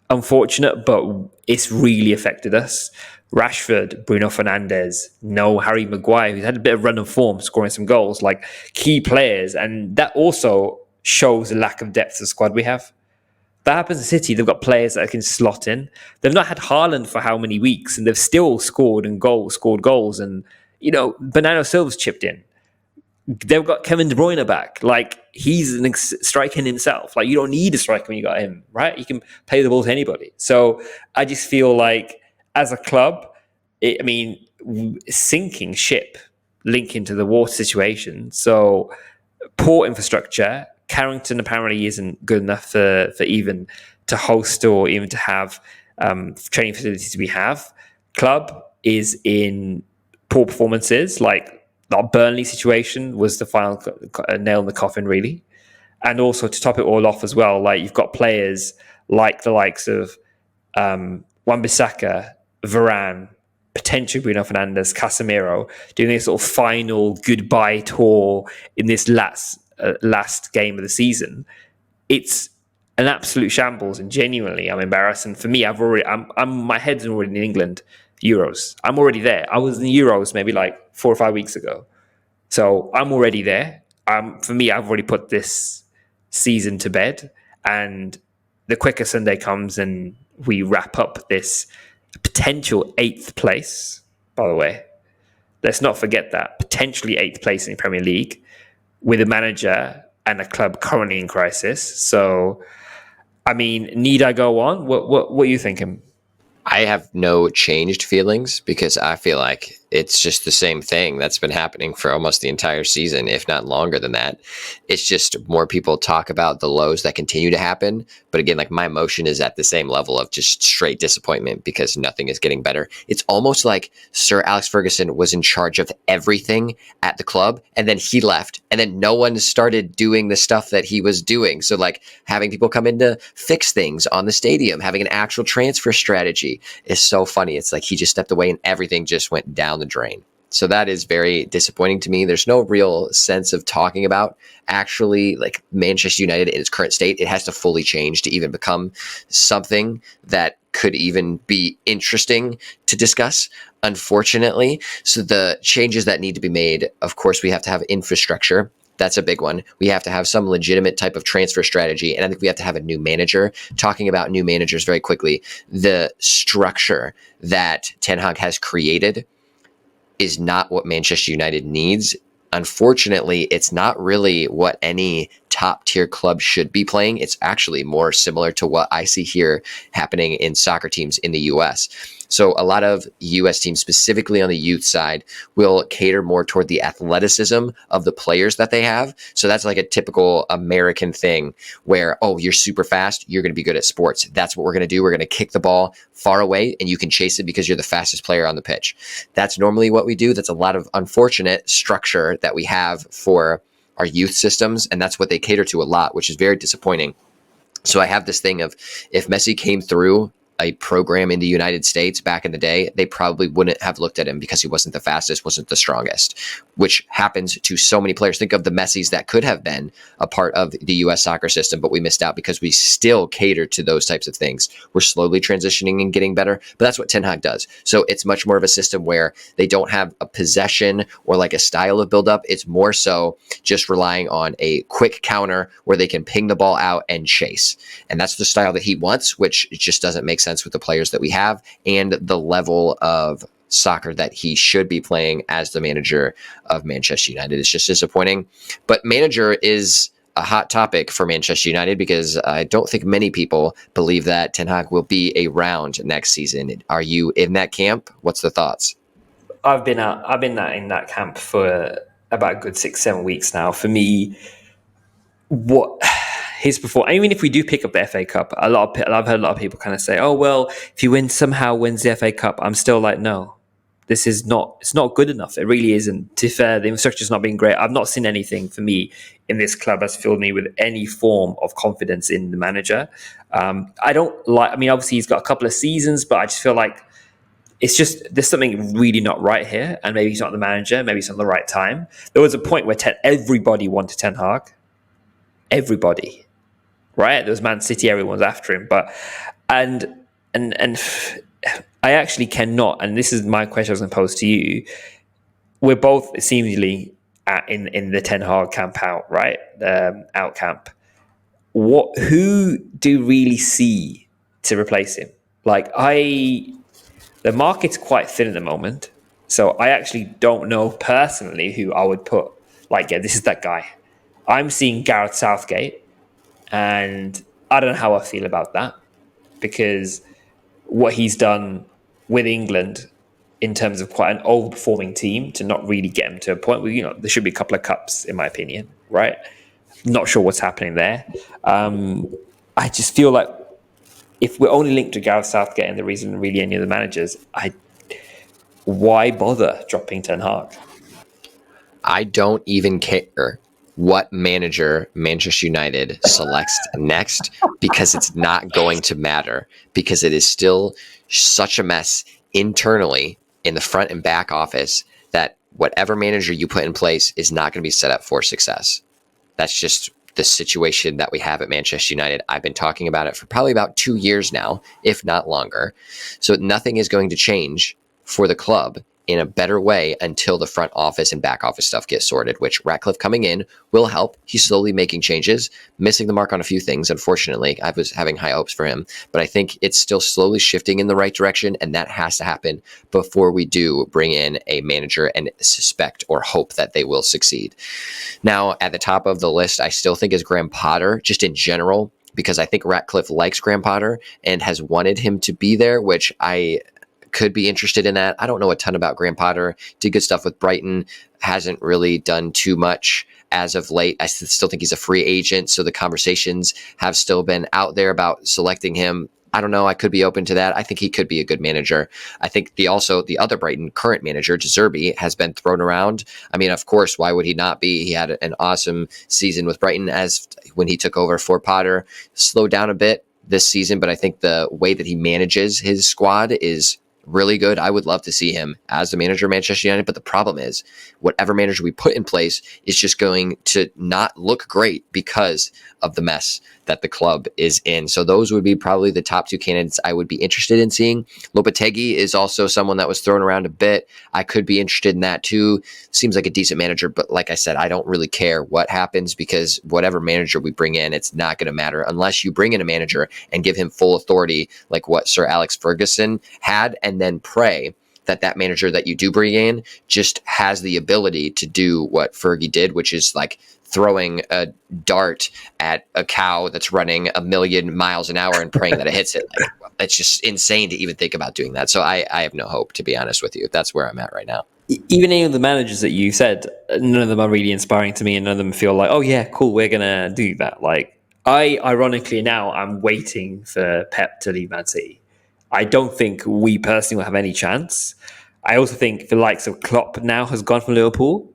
Unfortunate, but it's really affected us. Rashford, Bruno Fernandes, Harry Maguire, who's had a bit of run of form, scoring some goals, like key players. And that also shows the lack of depth of the squad we have. That happens in City. They've got players that can slot in. They've not had Haaland for how many weeks, and they've still scored goals. And, Bernardo Silva's chipped in. They've got Kevin De Bruyne back. Like, he's an striker in himself. Like, you don't need a striker when you got him, right? You can play the ball to anybody. So I just feel like, as a club, sinking ship, linking to the water situation. So poor infrastructure. Carrington apparently isn't good enough for even to host or even to have training facilities we have. Club is in poor performances, like the Burnley situation was the final nail in the coffin, really. And also, to top it all off as well, like, you've got players like the likes of Wan-Bissaka, Varane, potentially Bruno Fernandes, Casemiro, doing this sort of final goodbye tour in this last game of the season. It's an absolute shambles, and genuinely, I'm embarrassed. And for me, my head's already in England Euros. I'm already there. I was in the Euros maybe like 4 or 5 weeks ago, so I'm already there. For me, I've already put this season to bed, and the quicker Sunday comes and we wrap up this potential 8th place, by the way, let's not forget that, potentially 8th place in the Premier League with a manager and a club currently in crisis. So, need I go on? What are you thinking? I have no changed feelings, because I feel like it's just the same thing that's been happening for almost the entire season, if not longer than that. It's just more people talk about the lows that continue to happen. But again, like, my emotion is at the same level of just straight disappointment because nothing is getting better. It's almost like Sir Alex Ferguson was in charge of everything at the club, and then he left, and then no one started doing the stuff that he was doing. So like having people come in to fix things on the stadium, having an actual transfer strategy is so funny. It's like he just stepped away and everything just went down the drain. So that is very disappointing to me. There's no real sense of talking about actually like Manchester United in its current state. It has to fully change to even become something that could even be interesting to discuss, unfortunately. So the changes that need to be made, of course, we have to have infrastructure. That's a big one. We have to have some legitimate type of transfer strategy. And I think we have to have a new manager. Talking about new managers very quickly, the structure that Ten Hag has created is not what Manchester United needs. Unfortunately, it's not really what any top tier club should be playing. It's actually more similar to what I see here happening in soccer teams in the US. So a lot of US teams, specifically on the youth side, will cater more toward the athleticism of the players that they have. So that's like a typical American thing where, oh, you're super fast, you're going to be good at sports. That's what we're going to do. We're going to kick the ball far away and you can chase it because you're the fastest player on the pitch. That's normally what we do. That's a lot of unfortunate structure that we have for our youth systems, and that's what they cater to a lot, which is very disappointing. So I have this thing of, if Messi came through a program in the United States back in the day, they probably wouldn't have looked at him because he wasn't the fastest, wasn't the strongest, which happens to so many players. Think of the Messis that could have been a part of the US soccer system, but we missed out because we still cater to those types of things. We're slowly transitioning and getting better, but that's what Ten Hag does. So it's much more of a system where they don't have a possession or like a style of build up. It's more so just relying on a quick counter where they can ping the ball out and chase. And that's the style that he wants, which just doesn't make sense with the players that we have and the level of soccer that he should be playing as the manager of Manchester United. It's just disappointing. But manager is a hot topic for Manchester United because I don't think many people believe that Ten Hag will be around next season. Are you in that camp? What's the thoughts? I've been in that camp for about a good 6-7 weeks now. For me, what his performance. I mean, if we do pick up the FA Cup, I've heard a lot of people kind of say, "Oh well, if he somehow wins the FA Cup," I'm still like, no, this is not. It's not good enough. It really isn't. To be fair, the infrastructure's not been great. I've not seen anything for me in this club that's filled me with any form of confidence in the manager. I don't like. I mean, obviously he's got a couple of seasons, but I just feel like it's just there's something really not right here, and maybe he's not the manager. Maybe it's not the right time. There was a point where everybody wanted Ten Hag. Everybody, right? There was Man City, everyone's after him. But and I actually cannot, and this is my question I was going to pose to you. We're both seemingly in the Ten Hag camp out, right? Out camp. Who do you really see to replace him? The market's quite thin at the moment, so I actually don't know personally who I would put. Like, yeah, this is that guy. I'm seeing Gareth Southgate, and I don't know how I feel about that because what he's done with England in terms of quite an overperforming team to not really get him to a point where, there should be a couple of cups, in my opinion, right? Not sure what's happening there. I just feel like if we're only linked to Gareth Southgate and there isn't really any other managers, why bother dropping Ten Hag? I don't even care what manager Manchester United selects next because it's not going to matter because it is still such a mess internally in the front and back office that whatever manager you put in place is not going to be set up for success. That's just the situation that we have at Manchester United. I've been talking about it for probably about 2 years now, if not longer. So nothing is going to change for the club in a better way until the front office and back office stuff gets sorted, which Ratcliffe coming in will help. He's slowly making changes, missing the mark on a few things. Unfortunately, I was having high hopes for him, but I think it's still slowly shifting in the right direction. And that has to happen before we do bring in a manager and suspect or hope that they will succeed. Now, at the top of the list, I still think is Graham Potter, just in general, because I think Ratcliffe likes Graham Potter and has wanted him to be there, which I could be interested in that. I don't know a ton about Graham Potter. Did good stuff with Brighton. Hasn't really done too much as of late. I still think he's a free agent, so the conversations have still been out there about selecting him. I don't know. I could be open to that. I think he could be a good manager. I think the other Brighton current manager, De Zerbi, has been thrown around. I mean, of course, why would he not be? He had an awesome season with Brighton as when he took over for Potter. Slowed down a bit this season, but I think the way that he manages his squad is really good. I would love to see him as the manager of Manchester United, but the problem is whatever manager we put in place is just going to not look great because of the mess that the club is in. So those would be probably the top two candidates I would be interested in seeing. Lopetegui is also someone that was thrown around a bit. I could be interested in that too. Seems like a decent manager, but like I said, I don't really care what happens because whatever manager we bring in, it's not going to matter unless you bring in a manager and give him full authority like what Sir Alex Ferguson had, and then pray that manager that you do bring in just has the ability to do what Fergie did, which is like throwing a dart at a cow that's running 1,000,000 miles an hour and praying that it hits it. Like, it's just insane to even think about doing that. So I have no hope, to be honest with you. That's where I'm at right now. Even any of the managers that you said, none of them are really inspiring to me, and none of them feel like, oh yeah, cool, we're gonna do that. Like, ironically now, I'm waiting for Pep to leave Man City. I don't think we personally will have any chance. I also think the likes of Klopp now has gone from Liverpool.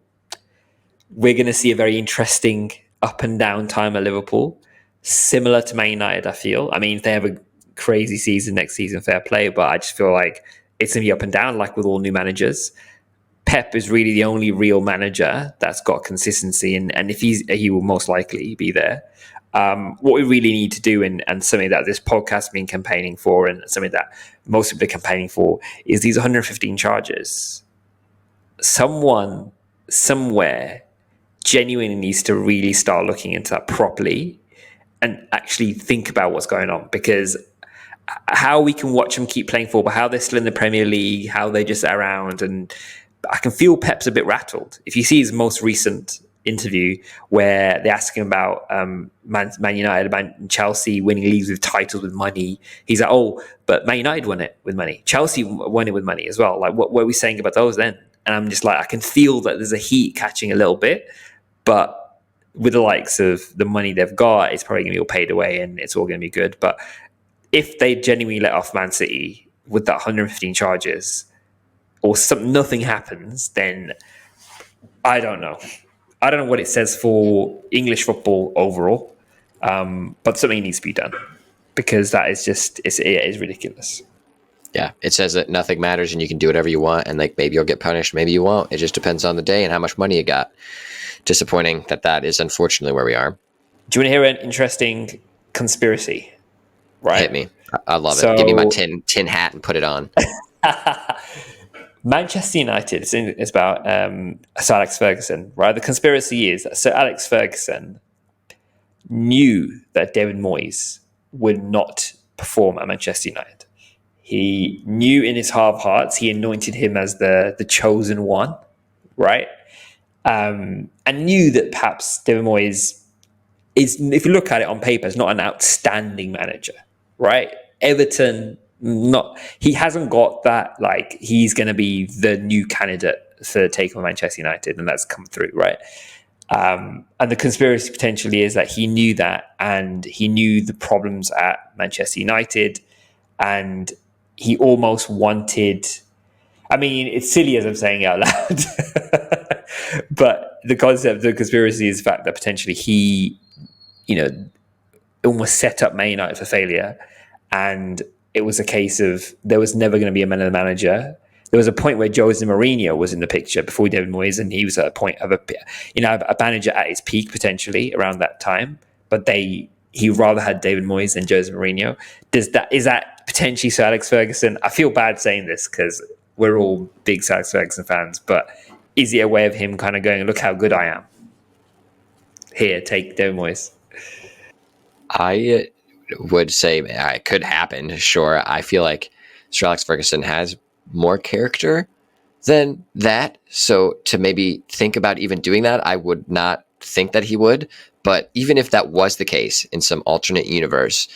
We're going to see a very interesting up and down time at Liverpool, similar to Man United, I feel. I mean, if they have a crazy season next season, fair play, but I just feel like it's going to be up and down like with all new managers. Pep is really the only real manager that's got consistency, and if he will most likely be there. What we really need to do, and something that this podcast has been campaigning for, and something that most people are campaigning for, is these 115 charges. Someone, somewhere, genuinely needs to really start looking into that properly and actually think about what's going on, because how we can watch them keep playing football, how they're still in the Premier League, how they just are around, and I can feel Pep's a bit rattled. If you see his most recent interview where they ask him about Man United, Man Chelsea winning leagues with titles with money, he's like, oh, but Man United won it with money. Chelsea won it with money as well. Like, what were we saying about those then? And I'm just like, I can feel that there's a heat catching a little bit, but with the likes of the money they've got, it's probably going to be all paid away and it's all going to be good. But if they genuinely let off Man City with that 115 charges, or nothing happens, then I don't know. I don't know what it says for English football overall, but something needs to be done, because that is just, it is ridiculous. Yeah, it says that nothing matters and you can do whatever you want, and like maybe you'll get punished, maybe you won't. It just depends on the day and how much money you got. Disappointing that is unfortunately where we are. Do you want to hear an interesting conspiracy? Right, hit me. I love it. Give me my tin hat and put it on. Manchester United. It's about Sir Alex Ferguson, right? The conspiracy is that Sir Alex Ferguson knew that David Moyes would not perform at Manchester United. He knew in his heart of hearts, he anointed him as the chosen one, right? And knew that perhaps David Moyes is, if you look at it on paper, is not an outstanding manager, right? Everton, he hasn't got that, like, he's going to be the new candidate for taking on Manchester United, and that's come through, right? And the conspiracy potentially is that he knew that, and he knew the problems at Manchester United, and he almost wanted, I mean, it's silly as I'm saying it out loud, but the concept of the conspiracy is the fact that potentially he, almost set up Man United for failure, and it was a case of there was never going to be a manager. There was a point where Jose Mourinho was in the picture before David Moyes, and he was at a point of a manager at his peak potentially around that time. But he rather had David Moyes than Jose Mourinho. Is that potentially Sir Alex Ferguson? I feel bad saying this because we're all big Sir Alex Ferguson fans, but is it a way of him kind of going, look how good I am? Here, take David Moyes. I would say it could happen. Sure. I feel like Sir Alex Ferguson has more character than that. So to maybe think about even doing that, I would not think that he would. But even if that was the case in some alternate universe,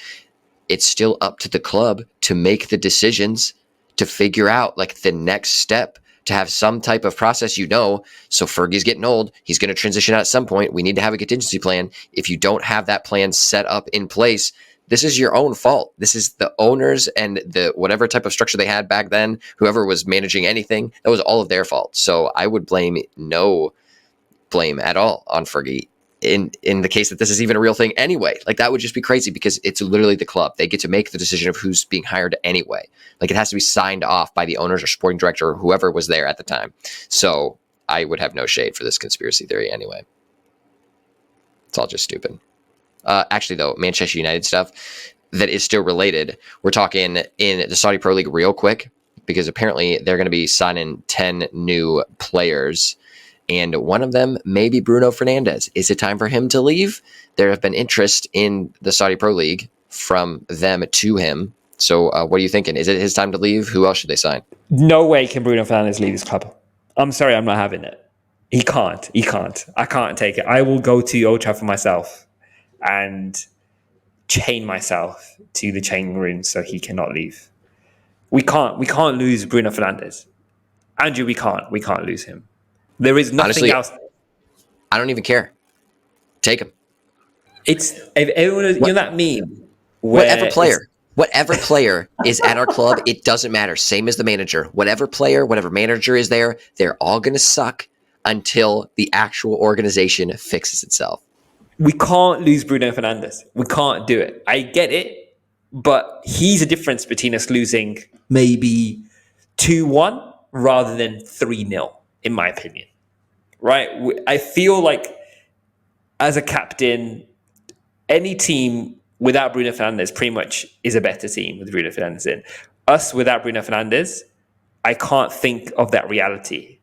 it's still up to the club to make the decisions to figure out like the next step, to have some type of process, so Fergie's getting old. He's going to transition out at some point. We need to have a contingency plan. If you don't have that plan set up in place, this is your own fault. This is the owners and the whatever type of structure they had back then, whoever was managing anything, that was all of their fault. So I would no blame at all on Fergie in the case that this is even a real thing anyway. Like, that would just be crazy because it's literally the club. They get to make the decision of who's being hired anyway. Like, it has to be signed off by the owners or sporting director or whoever was there at the time. So I would have no shade for this conspiracy theory anyway. It's all just stupid. Actually, though, Manchester United stuff that is still related. We're talking in the Saudi Pro League real quick because apparently they're going to be signing 10 new players. And one of them may be Bruno Fernandes. Is it time for him to leave? There have been interest in the Saudi Pro League from them to him. So what are you thinking? Is it his time to leave? Who else should they sign? No way can Bruno Fernandes leave his club. I'm sorry, I'm not having it. He can't. I can't take it. I will go to Old Trafford myself and chain myself to the chain room so he cannot leave. We can't lose Bruno Fernandes. Andrew, we can't lose him. There is nothing Honestly, else. I don't even care. Take him. It's if everyone, that meme. Whatever player is at our club, it doesn't matter. Same as the manager. Whatever manager is there, they're all going to suck until the actual organization fixes itself. We can't lose Bruno Fernandes. We can't do it. I get it, but he's a difference between us losing maybe 2-1 rather than 3-0. In my opinion, right? I feel like as a captain, any team without Bruno Fernandes pretty much is a better team with Bruno Fernandes in. Us without Bruno Fernandes, I can't think of that reality.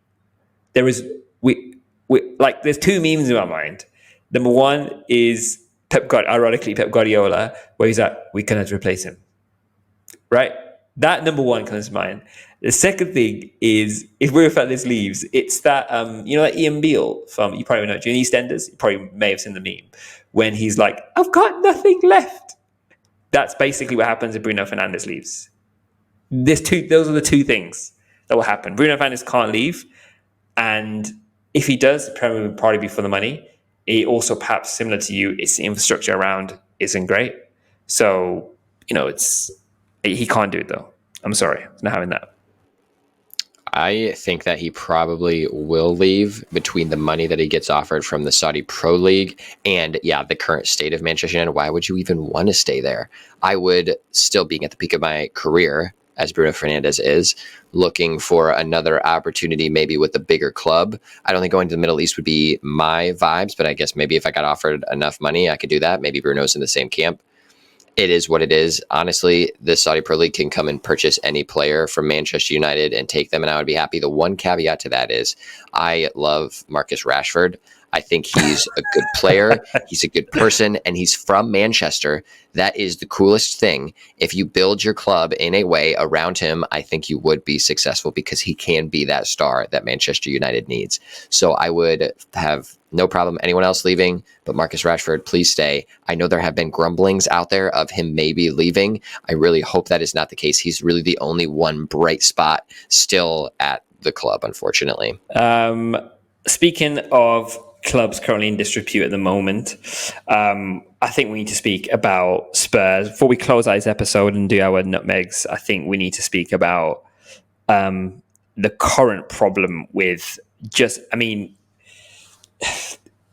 There's two memes in my mind. Number one is Pep Guardiola, where he's like, we cannot replace him, right? That number one comes to mind. The second thing is, if Bruno Fernandes leaves, it's that, like Ian Beale from, you probably know, do you know EastEnders? You probably may have seen the meme, when he's like, I've got nothing left. That's basically what happens if Bruno Fernandes leaves. Those are the two things that will happen. Bruno Fernandes can't leave, and if he does, the Premier would probably be for the money. It also, perhaps similar to you, it's the infrastructure around isn't great. So, he can't do it though. I'm sorry, not having that. I think that he probably will leave between the money that he gets offered from the Saudi Pro League and, the current state of Manchester United. Why would you even want to stay there? I would, still being at the peak of my career, as Bruno Fernandes is, looking for another opportunity, maybe with a bigger club. I don't think going to the Middle East would be my vibes, but I guess maybe if I got offered enough money, I could do that. Maybe Bruno's in the same camp. It is what it is. Honestly, the Saudi Pro League can come and purchase any player from Manchester United and take them, and I would be happy. The one caveat to that is I love Marcus Rashford. I think he's a good player. He's a good person, and he's from Manchester. That is the coolest thing. If you build your club in a way around him, I think you would be successful because he can be that star that Manchester United needs. So I would have no problem anyone else leaving, but Marcus Rashford, please stay. I know there have been grumblings out there of him maybe leaving. I really hope that is not the case. He's really the only one bright spot still at the club, unfortunately. Speaking of clubs currently in disrepute at the moment, I think we need to speak about Spurs. Before we close out this episode and do our nutmegs, I think we need to speak about the current problem with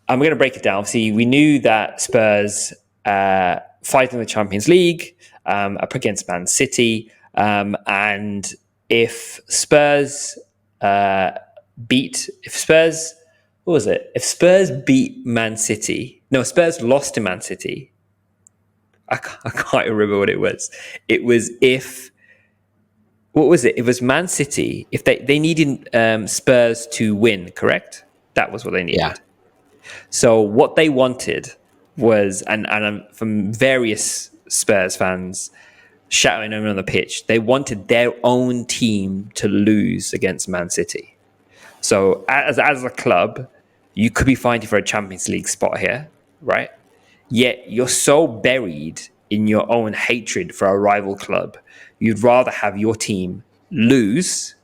I'm going to break it down. See, we knew that Spurs fighting the Champions League up against Man City, and if Spurs If Spurs beat Man City, Spurs lost to Man City. I can't remember what it was. It was what was it? It was Man City. If they needed Spurs to win, correct? That was what they needed. Yeah. So what they wanted was, and from various Spurs fans shouting on the pitch, they wanted their own team to lose against Man City. So as a club, you could be fighting for a Champions League spot here, right? Yet you're so buried in your own hatred for a rival club, you'd rather have your team lose.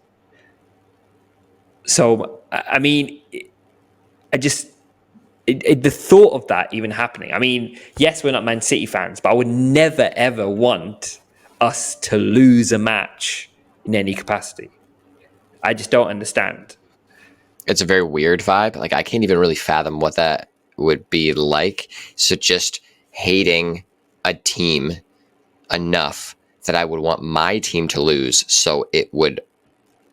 So, I mean, I just, the thought of that even happening. I mean, yes, we're not Man City fans, but I would never, ever want us to lose a match in any capacity. I just don't understand. It's a very weird vibe. Like, I can't even really fathom what that would be like. So just hating a team enough that I would want my team to lose so it would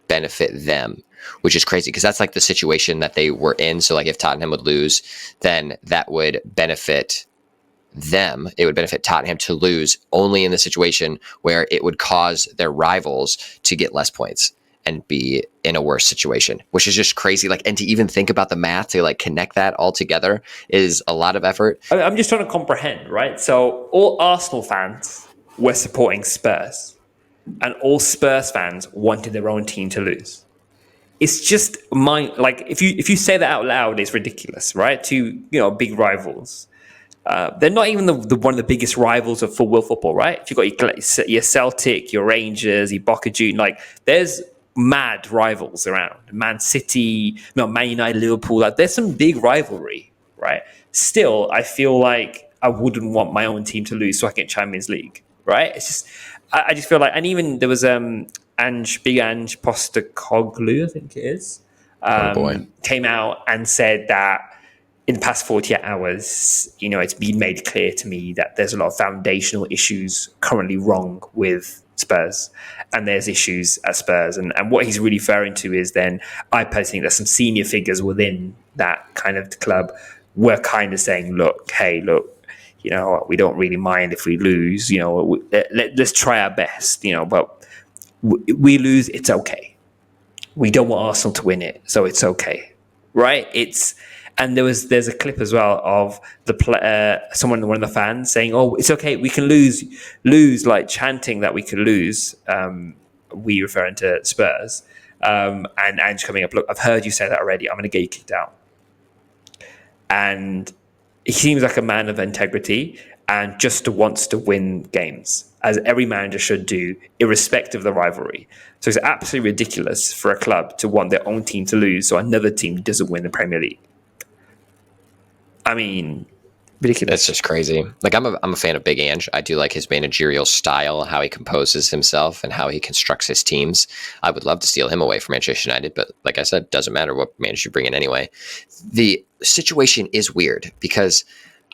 benefit them, which is crazy because that's like the situation that they were in. So like if Tottenham would lose, then that would benefit them. It would benefit Tottenham to lose only in the situation where it would cause their rivals to get less points and be in a worse situation, which is just crazy. Like, and to even think about the math to like connect that all together is a lot of effort. I'm just trying to comprehend, right? So all Arsenal fans were supporting Spurs, and all Spurs fans wanted their own team to lose. It's just like if you say that out loud, it's ridiculous, right? Two big rivals. They're not even the one of the biggest rivals of football, right? If you've got your Celtic, your Rangers, your Boca Juniors, like there's mad rivals around. Man City, Man United, Liverpool, like there's some big rivalry, right? Still, I feel like I wouldn't want my own team to lose so I can get Champions League, right? It's just, I just feel like, and even there was Big Ange Postecoglou, I think it is, Oh boy. came out and said that in the past 48 hours, it's been made clear to me that there's a lot of foundational issues currently wrong with Spurs, and there's issues at Spurs. And what he's really referring to is then, I personally think there's some senior figures within that kind of club were kind of saying, look, we don't really mind if we lose, let's try our best, but we lose, it's okay. We don't want Arsenal to win it, so it's okay, right? And there's a clip as well of one of the fans saying, "Oh, it's okay, we can lose," like chanting that we could lose. We referring to Spurs, and Ange coming up. Look, I've heard you say that already. I'm going to get you kicked out. And he seems like a man of integrity and just wants to win games, as every manager should do, irrespective of the rivalry. So it's absolutely ridiculous for a club to want their own team to lose so another team doesn't win the Premier League. I mean, ridiculous. That's just crazy. Like, I'm a fan of Big Ange. I do like his managerial style, how he composes himself and how he constructs his teams. I would love to steal him away from Manchester United, but like I said, doesn't matter what manager you bring in anyway. The situation is weird because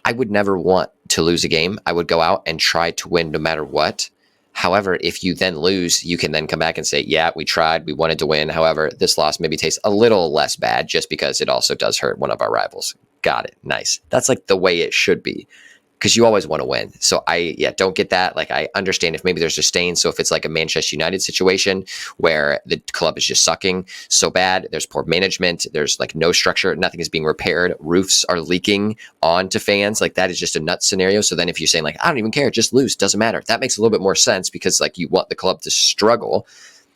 I would never want to lose a game. I would go out and try to win no matter what. However, if you then lose, you can then come back and say, yeah, we tried, we wanted to win. However, this loss maybe tastes a little less bad just because it also does hurt one of our rivals. Got it. Nice. That's like the way it should be, because you always want to win. So I don't get that. Like, I understand if maybe there's a stain. So if it's like a Manchester United situation where the club is just sucking so bad, there's poor management, there's like no structure, nothing is being repaired, roofs are leaking onto fans, like that is just a nut scenario. So then if you're saying like, I don't even care, just lose, doesn't matter, that makes a little bit more sense, because like you want the club to struggle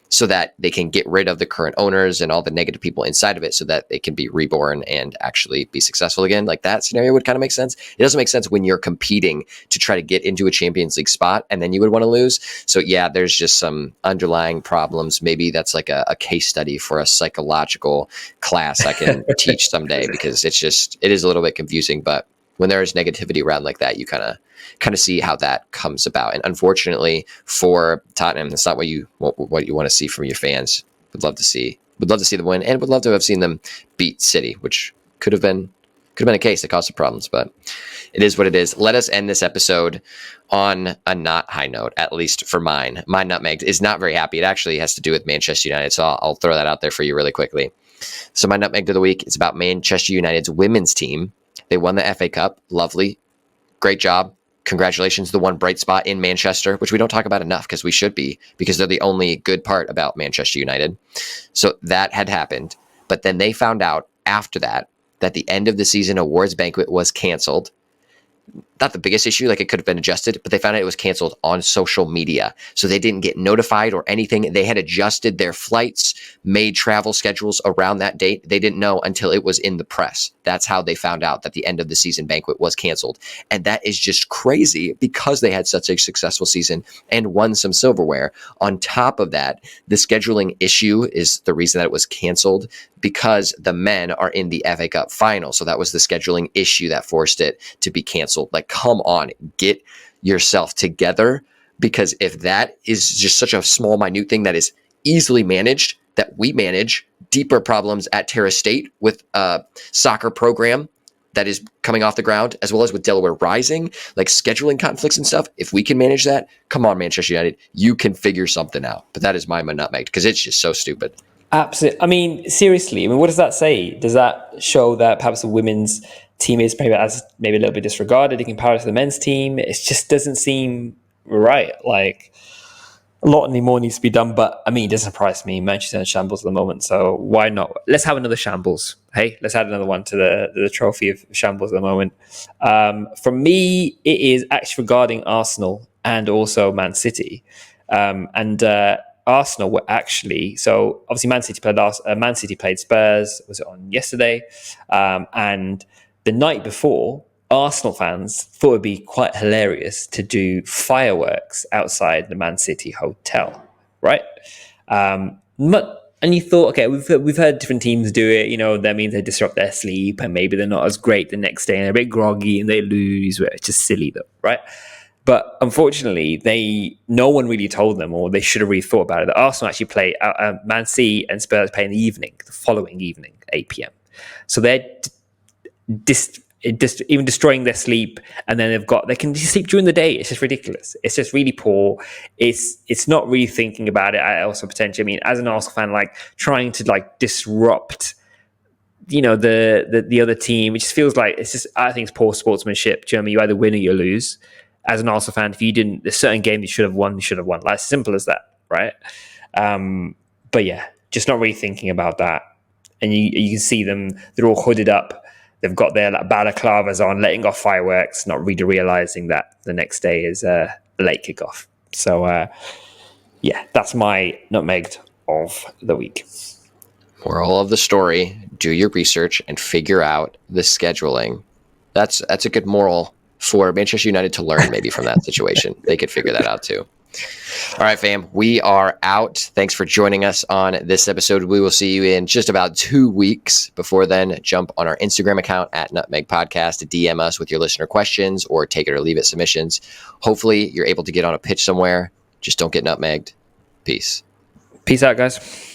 so that they can get rid of the current owners and all the negative people inside of it so that they can be reborn and actually be successful again. Like, that scenario would kind of make sense. It doesn't make sense when you're competing to try to get into a Champions League spot and then you would want to lose. So yeah, there's just some underlying problems. Maybe that's like a case study for a psychological class I can teach someday, because it is a little bit confusing. But when there is negativity around like that, you kind of see how that comes about. And unfortunately for Tottenham, that's not what you want to see from your fans. Would love to see them win, and would love to have seen them beat City, which could have been a case that caused some problems, but it is what it is. Let us end this episode on a not high note, at least for mine. My Nutmegged is not very happy. It actually has to do with Manchester United, so I'll throw that out there for you really quickly. So my Nutmegged of the week is about Manchester United's women's team. They won the FA Cup. Lovely. Great job. Congratulations, the one bright spot in Manchester, which we don't talk about enough because we should be, because they're the only good part about Manchester United. So that had happened. But then they found out after that the end of the season awards banquet was canceled. not the biggest issue, like it could have been adjusted, but they found out it was canceled on social media. So they didn't get notified or anything. They had adjusted their flights, made travel schedules around that date. They didn't know until it was in the press. That's how they found out that the end of the season banquet was canceled. And that is just crazy because they had such a successful season and won some silverware. On top of that, the scheduling issue is the reason that it was canceled, because the men are in the FA Cup final. So that was the scheduling issue that forced it to be canceled. Like, come on, get yourself together. Because if that is just such a small, minute thing that is easily managed, that we manage deeper problems at Terra State with a soccer program that is coming off the ground, as well as with Delaware Rising, like scheduling conflicts and stuff. If we can manage that, come on, Manchester United, you can figure something out. But that is my nutmeg, because it's just so stupid. Absolutely. I mean, seriously. I mean, what does that say? Does that show that perhaps the women's team is maybe a little bit disregarded in comparison to the men's team? It just doesn't seem right. Like, a lot more needs to be done. But I mean, it doesn't surprise me. Manchester in shambles at the moment, so why not? Let's have another shambles. Hey, let's add another one to the trophy of shambles at the moment. For me, it is actually regarding Arsenal and also Man City. Arsenal were actually, so obviously Man City played Spurs, was it on yesterday? And the night before, Arsenal fans thought it would be quite hilarious to do fireworks outside the Man City hotel, right? And you thought, okay, we've heard different teams do it. You know, that means they disrupt their sleep and maybe they're not as great the next day and they're a bit groggy and they lose. It's just silly though, right? But unfortunately, no one really told them, or they should have really thought about it, that Arsenal actually play Man City and Spurs play in the evening, the following evening, 8 p.m. So they're even destroying their sleep, and then they can sleep during the day. It's just ridiculous. It's just really poor. It's not really thinking about it. I also potentially, I mean, as an Arsenal fan, like trying to like disrupt, you know, the other team, it just feels like it's just, I think it's poor sportsmanship. Jeremy, you either win or you lose. As an Arsenal fan, if you didn't, there's certain game you should have won, you should have won. Like, simple as that, right? But yeah, just not really thinking about that. And you can see them, they're all hooded up. They've got their like balaclavas on, letting off fireworks, not really realizing that the next day is a late kickoff. So yeah, that's my nutmegged of the week. Moral of the story: do your research and figure out the scheduling. That's a good moral for Manchester United to learn, maybe, from that situation. They could figure that out too. All right, fam, we are out. Thanks for joining us on this episode. We will see you in just about 2 weeks. Before then, jump on our Instagram account at Nutmeg Podcast to DM us with your listener questions or take it or leave it submissions. Hopefully, you're able to get on a pitch somewhere. Just don't get nutmegged. Peace. Peace out, guys.